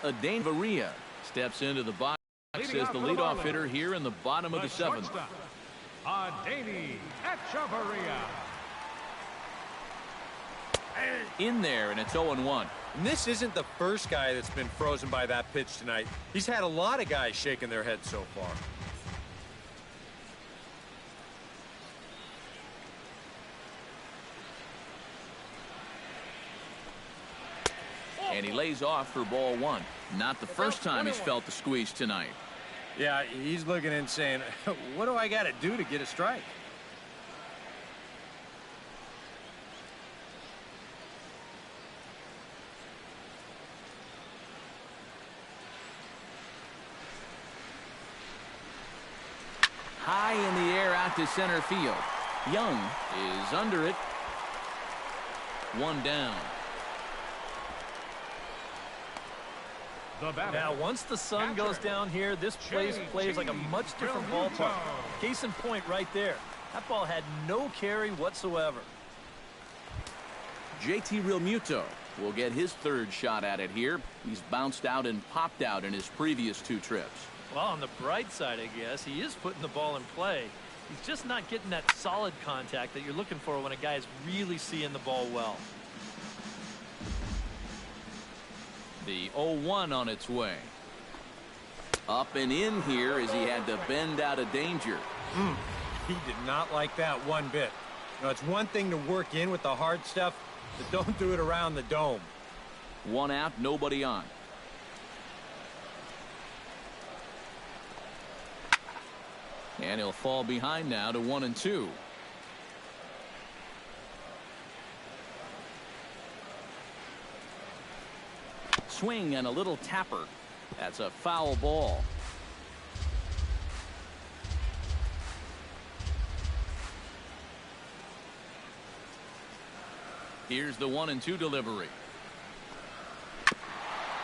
Adain Varia steps into the box as the leadoff hitter here in the bottom of the 7th. Adain Echeverria. In there, and it's 0-1. And this isn't the first guy that's been frozen by that pitch tonight. He's had a lot of guys shaking their heads so far. And he lays off for ball 1. Not the first time he's felt the squeeze tonight. Yeah, he's looking and saying, what do I got to do to get a strike? High in the air out to center field. Young is under it. 1 down. Now, once the sun goes down here, this place plays like a much different ballpark. Case in point right there. That ball had no carry whatsoever. JT Realmuto will get his 3rd shot at it here. He's bounced out and popped out in his previous 2 trips. Well, on the bright side, I guess, he is putting the ball in play. He's just not getting that solid contact that you're looking for when a guy's really seeing the ball well. The 0-1 on its way. Up and in here as he had to bend out of danger. He did not like that one bit. You know, it's one thing to work in with the hard stuff, but don't do it around the dome. 1 out, nobody on. And he'll fall behind now to 1-2. Swing and a little tapper. That's a foul ball. Here's the 1-2 delivery.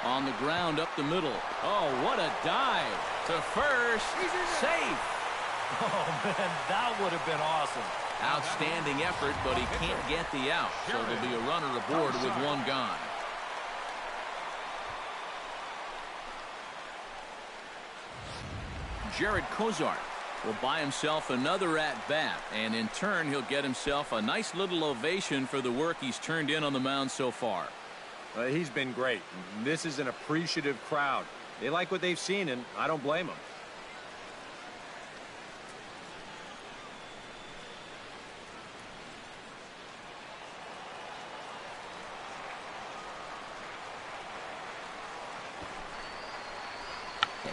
On the ground up the middle. Oh, what a dive to first. Safe. Oh, man, that would have been awesome. Outstanding effort, but he can't get the out. So there'll be a runner aboard with 1 gone. Jared Kozart will buy himself another at-bat, and in turn he'll get himself a nice little ovation for the work he's turned in on the mound so far. He's been great. This is an appreciative crowd. They like what they've seen, and I don't blame them.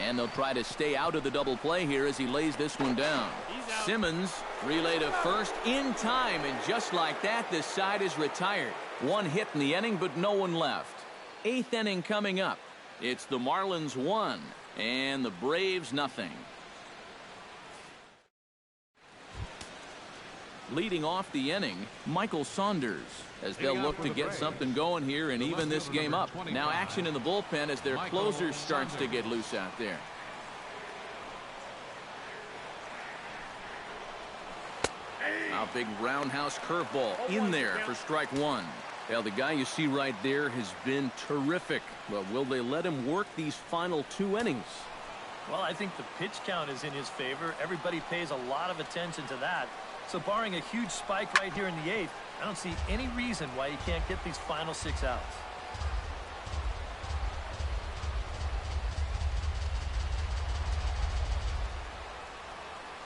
And they'll try to stay out of the double play here as he lays this one down. Simmons relay to first in time, and just like that, this side is retired. 1 hit in the inning, but no one left. 8th inning coming up. It's the Marlins 1 and the Braves nothing. Leading off the inning, Michael Saunders, as they'll look to get something going here and even this game up. Now action in the bullpen as their closer starts to get loose out there. A big roundhouse curveball in there for strike 1. Well, the guy you see right there has been terrific. But will they let him work these final 2 innings? Well, I think the pitch count is in his favor. Everybody pays a lot of attention to that. So barring a huge spike right here in the 8th, I don't see any reason why he can't get these final 6 outs.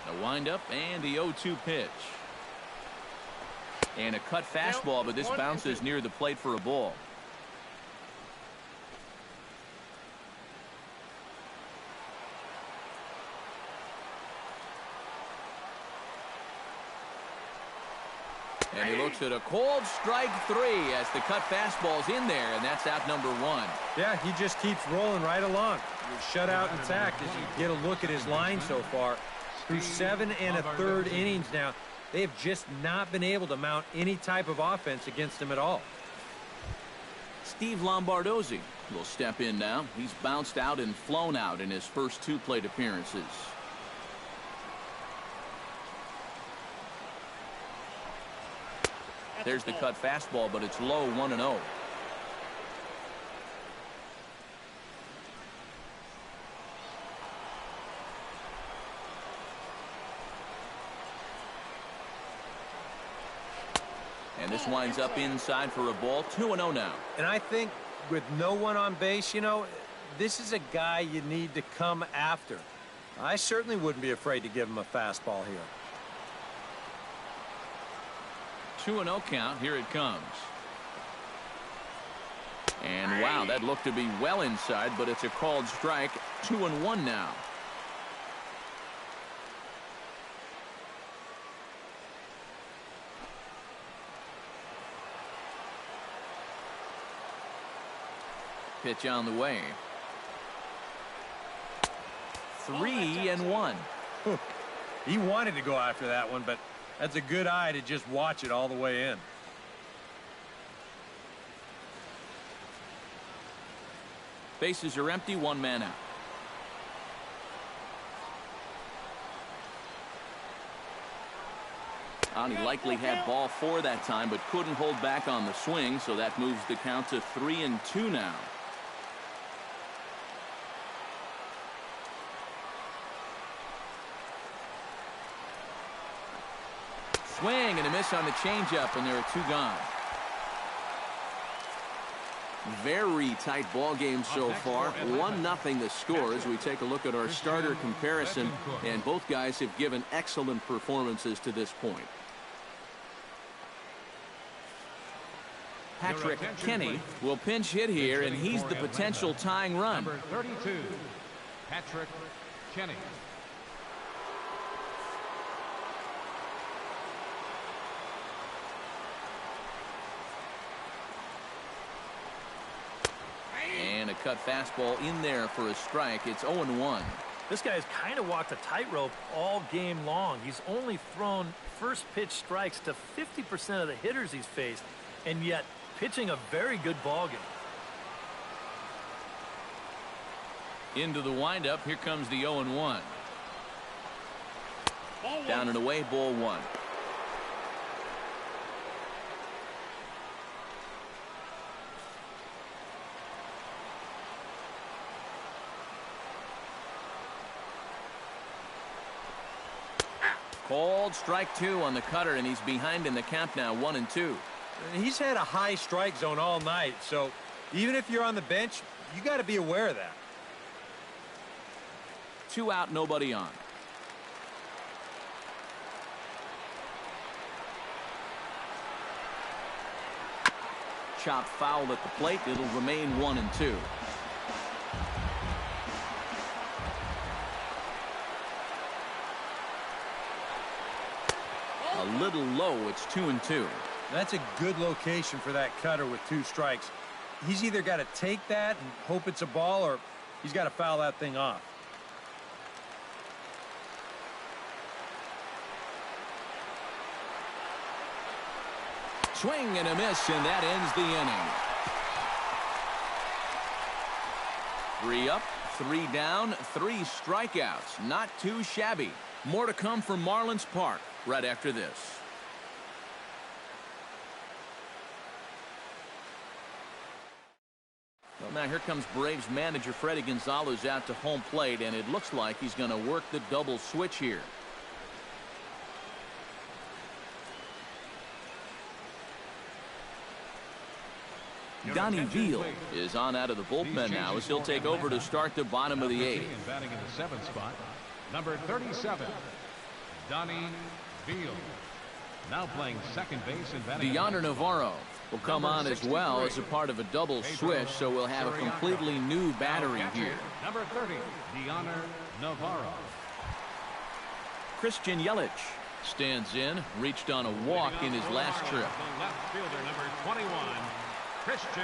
The windup and the 0-2 pitch. And a cut fastball, but this bounces near the plate for a ball. And he looks at a cold strike 3 as the cut fastball's in there, and that's out number 1. Yeah, he just keeps rolling right along. Shut out and sacked as you get a look at his line so far. Through 7 1/3 innings now, they have just not been able to mount any type of offense against him at all. Steve Lombardozzi will step in now. He's bounced out and flown out in his first 2 plate appearances. There's the cut fastball, but it's low, 1-0. And this winds up inside for a ball, 2-0 now. And I think with no one on base, you know, this is a guy you need to come after. I certainly wouldn't be afraid to give him a fastball here. 2-0 count. Here it comes. And wow, that looked to be well inside, but it's a called strike. 2-1 now. Pitch on the way. 3-1. He wanted to go after that one, but that's a good eye to just watch it all the way in. Bases are empty, 1 man out. And he likely had ball 4 that time, but couldn't hold back on the swing, so that moves the count to 3-2 now. Swing and a miss on the changeup, and there are 2 gone. Very tight ball game so far. 1-0 the score as we take a look at our starter comparison, and both guys have given excellent performances to this point. Patrick Kenny will pinch hit here, and he's the potential tying run. Number 32, Patrick Kenny. And a cut fastball in there for a strike. It's 0-1. This guy's kind of walked a tightrope all game long. He's only thrown first pitch strikes to 50% of the hitters he's faced, and yet pitching a very good ball game. Into the windup. Here comes the 0-1. Down and away, ball one. Called strike two on the cutter, and he's behind in the count now, 1-2. He's had a high strike zone all night, so even if you're on the bench, you got to be aware of that. 2 out, nobody on. Chopped foul at the plate. It'll remain 1-2. A little low. It's 2-2. That's a good location for that cutter with 2 strikes. He's either got to take that and hope it's a ball, or he's got to foul that thing off. Swing and a miss, and that ends the inning. 3 up, 3 down, 3 strikeouts. Not too shabby. More to come from Marlins Park right after this. Well, now here comes Braves manager Freddie Gonzalez out to home plate, and it looks like he's going to work the double switch here. Donnie Veal is on out of the bullpen now as he'll take over to start the bottom of the 8th. Batting in the 7th spot, number 37, Donnie Veal. Now playing second base and batting. DeYonder Navarro will come on as well as a part of a double switch, so we'll have a completely new battery here. Number 30, DeYonder Navarro. Christian Yelich stands in, reached on a walk in his last trip. The left fielder, number 21, Christian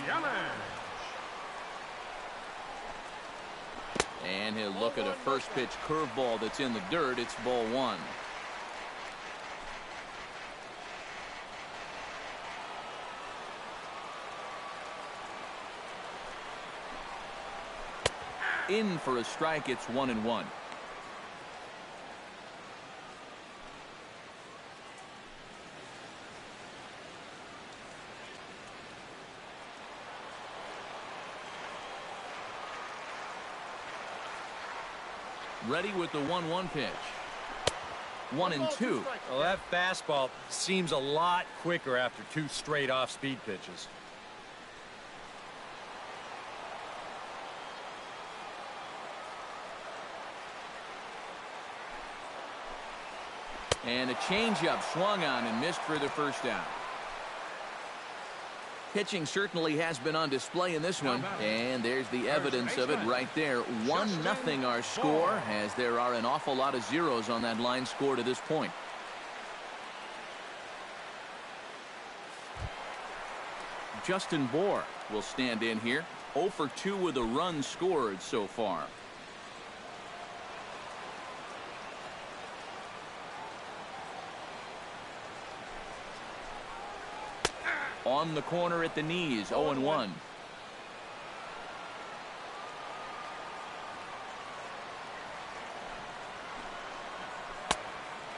Yelich. And he'll look at a first pitch curveball that's in the dirt. It's ball 1. In for a strike. It's 1-1. Ready with the 1-1 pitch. 1-2. Well, that fastball seems a lot quicker after 2 straight off-speed pitches. And a changeup swung on and missed for the first down. Pitching certainly has been on display in this one, and there's the evidence of it right there. 1-0 our score, as there are an awful lot of zeros on that line score to this point. Justin Bour will stand in here. 0 for 2 with a run scored so far. On the corner at the knees, 0-1.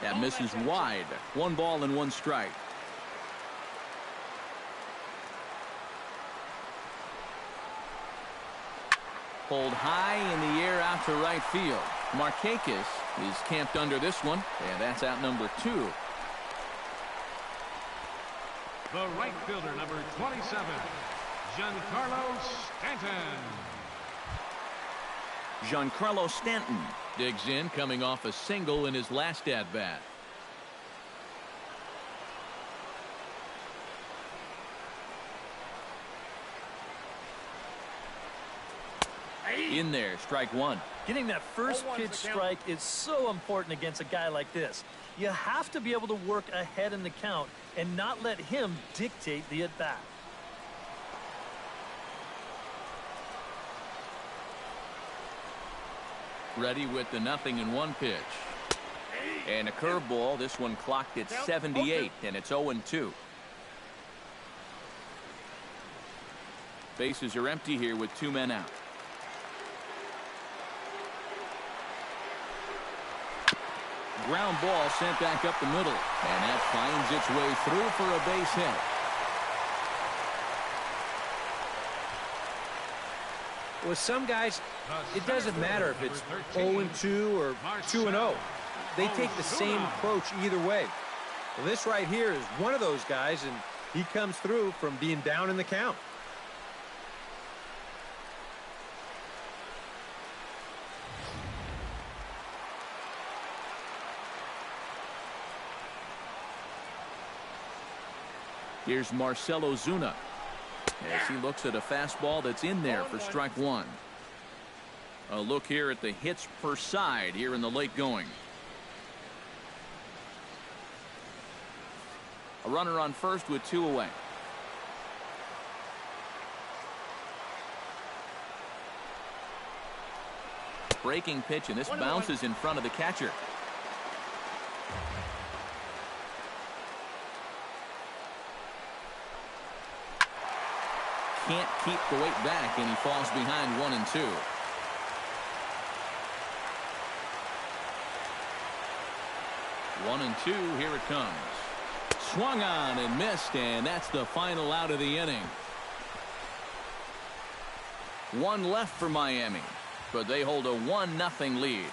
That misses wide. 1 ball and 1 strike. Pulled high in the air out to right field. Markakis is camped under this one, and that's out number 2. The right fielder, number 27, Giancarlo Stanton. Giancarlo Stanton digs in, coming off a single in his last at-bat. In there, strike one. Getting that first pitch strike is so important against a guy like this. You have to be able to work ahead in the count and not let him dictate the at-bat. Ready with the 0-1 pitch. And a curveball. This one clocked at 78, and it's 0-2. Bases are empty here with 2 men out. Ground ball sent back up the middle, and that finds its way through for a base hit. With some guys, it doesn't matter if it's 0-2 or 2-0. They take the same approach either way. Well, this right here is one of those guys, and he comes through from being down in the count. Here's Marcell Ozuna as he looks at a fastball that's in there for strike one. A look here at the hits per side here in the late going. A runner on first with 2 away. Breaking pitch, and this bounces in front of the catcher. Can't keep the weight back, and he falls behind 1-2. One and two, here it comes. Swung on and missed, and that's the final out of the inning. One left for Miami, but they hold a 1-0 lead.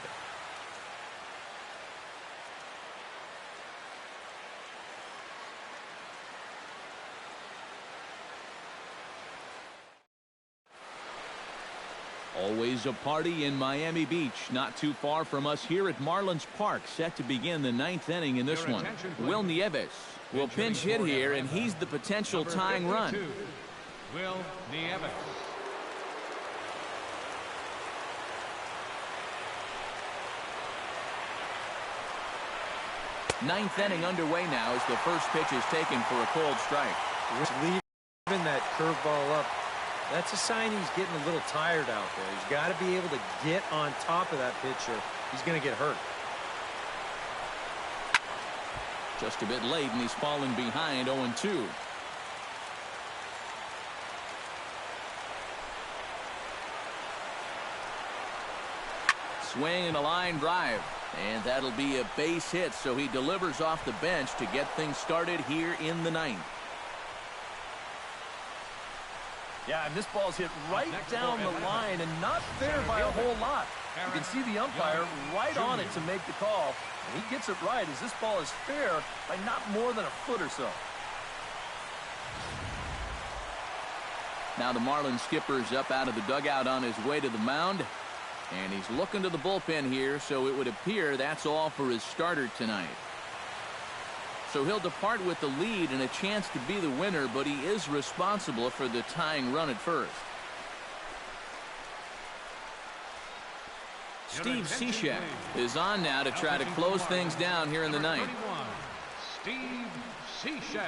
Always a party in Miami Beach, not too far from us here at Marlins Park, set to begin the 9th inning in this one. Will Nieves will pinch hit here, and he's the potential tying run. Will Nieves. Ninth inning underway now as the first pitch is taken for a cold strike. Leaving that curveball up, that's a sign he's getting a little tired out there. He's got to be able to get on top of that pitcher. He's going to get hurt. Just a bit late, and he's fallen behind 0-2. Swing and a line drive, and that'll be a base hit, so he delivers off the bench to get things started here in the 9th. Yeah, and this ball's hit right down the line and not fair by a whole lot. You can see the umpire right on it to make the call, and he gets it right as this ball is fair by not more than a foot or so. Now the Marlins skipper's up out of the dugout on his way to the mound, and he's looking to the bullpen here, so it would appear that's all for his starter tonight. So he'll depart with the lead and a chance to be the winner, but he is responsible for the tying run at first. Steve Cishek is on now to try to close things down here in the 9th. Steve Cishek.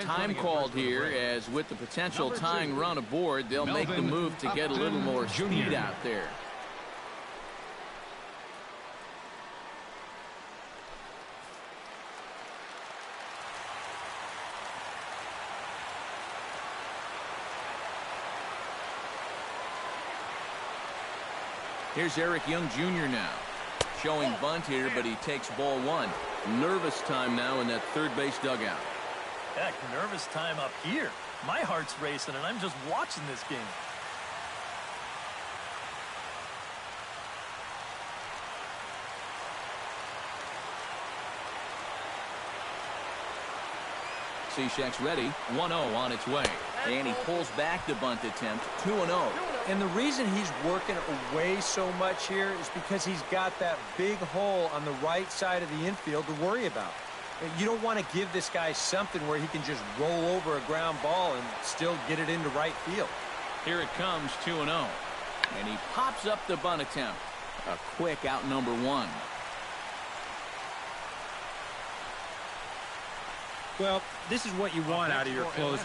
Time called here, as with the potential tying run aboard, they'll make the move to get a little more speed out there. Here's Eric Young Jr. now. Showing bunt here, but he takes ball one. Nervous time now in that third base dugout. Heck, nervous time up here. My heart's racing, and I'm just watching this game. Cishek's ready. 1-0 on its way. And he pulls back the bunt attempt. 2-0. And the reason he's working away so much here is because he's got that big hole on the right side of the infield to worry about. You don't want to give this guy something where he can just roll over a ground ball and still get it into right field. Here it comes, 2-0. And he pops up the bunt attempt. A quick out number one. Well, this is what you want out of your closer.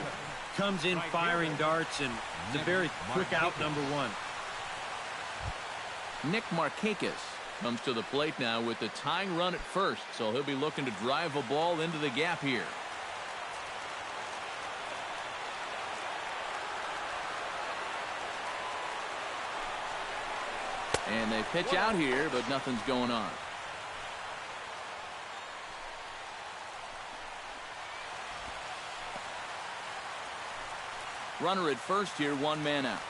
Comes in firing darts, and it's a very quick out number one. Nick Markakis comes to the plate now with the tying run at first, so he'll be looking to drive a ball into the gap here. And they pitch out here, but nothing's going on. Runner at first here, one man out.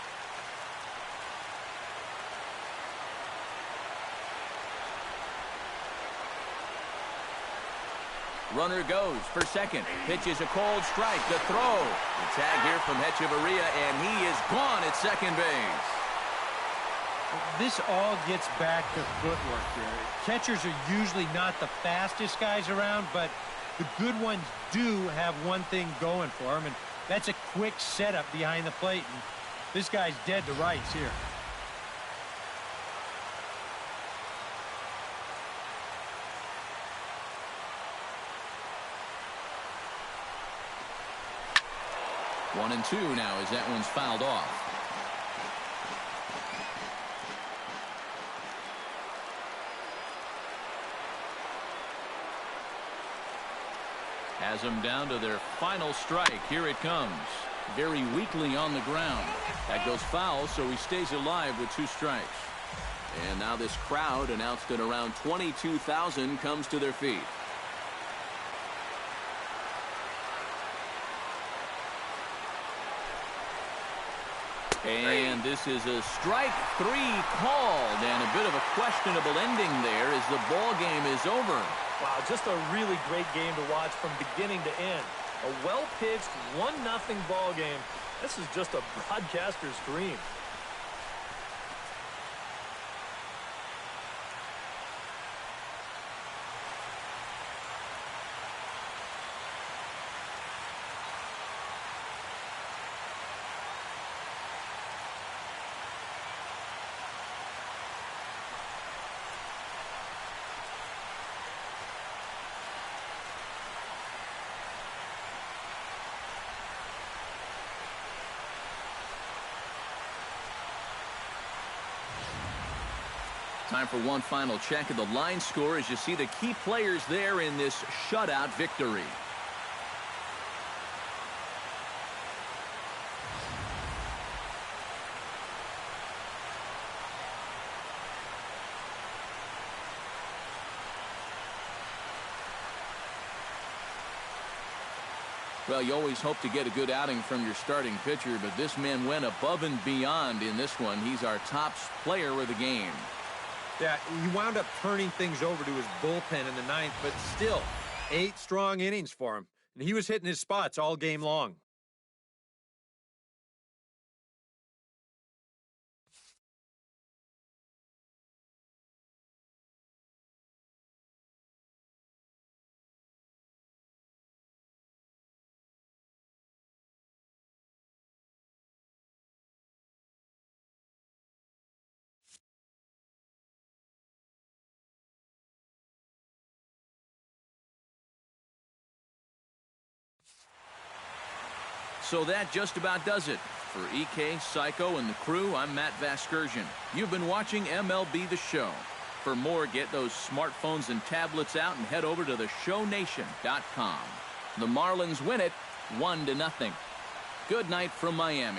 Runner goes for second. Pitches a cold strike. The throw. The tag here from Hechavarria, and he is gone at second base. This all gets back to footwork here. Catchers are usually not the fastest guys around, but the good ones do have one thing going for them, and that's a quick setup behind the plate. And this guy's dead to rights here. One and two now as that one's fouled off. Has them down to their final strike. Here it comes. Very weakly on the ground. That goes foul, so he stays alive with two strikes. And now this crowd, announced at around 22,000, comes to their feet. And this is a strike three called, and a bit of a questionable ending there as the ball game is over. Wow, just a really great game to watch from beginning to end. A well-pitched 1-0 ball game. This is just a broadcaster's dream. Time for one final check of the line score as you see the key players there in this shutout victory. Well, you always hope to get a good outing from your starting pitcher, but this man went above and beyond in this one. He's our top player of the game. Yeah, he wound up turning things over to his bullpen in the ninth, but still, 8 strong innings for him. And he was hitting his spots all game long. So that just about does it. For EK, Psycho, and the crew, I'm Matt Vasgersian. You've been watching MLB The Show. For more, get those smartphones and tablets out and head over to theshownation.com. The Marlins win it 1-0. Good night from Miami.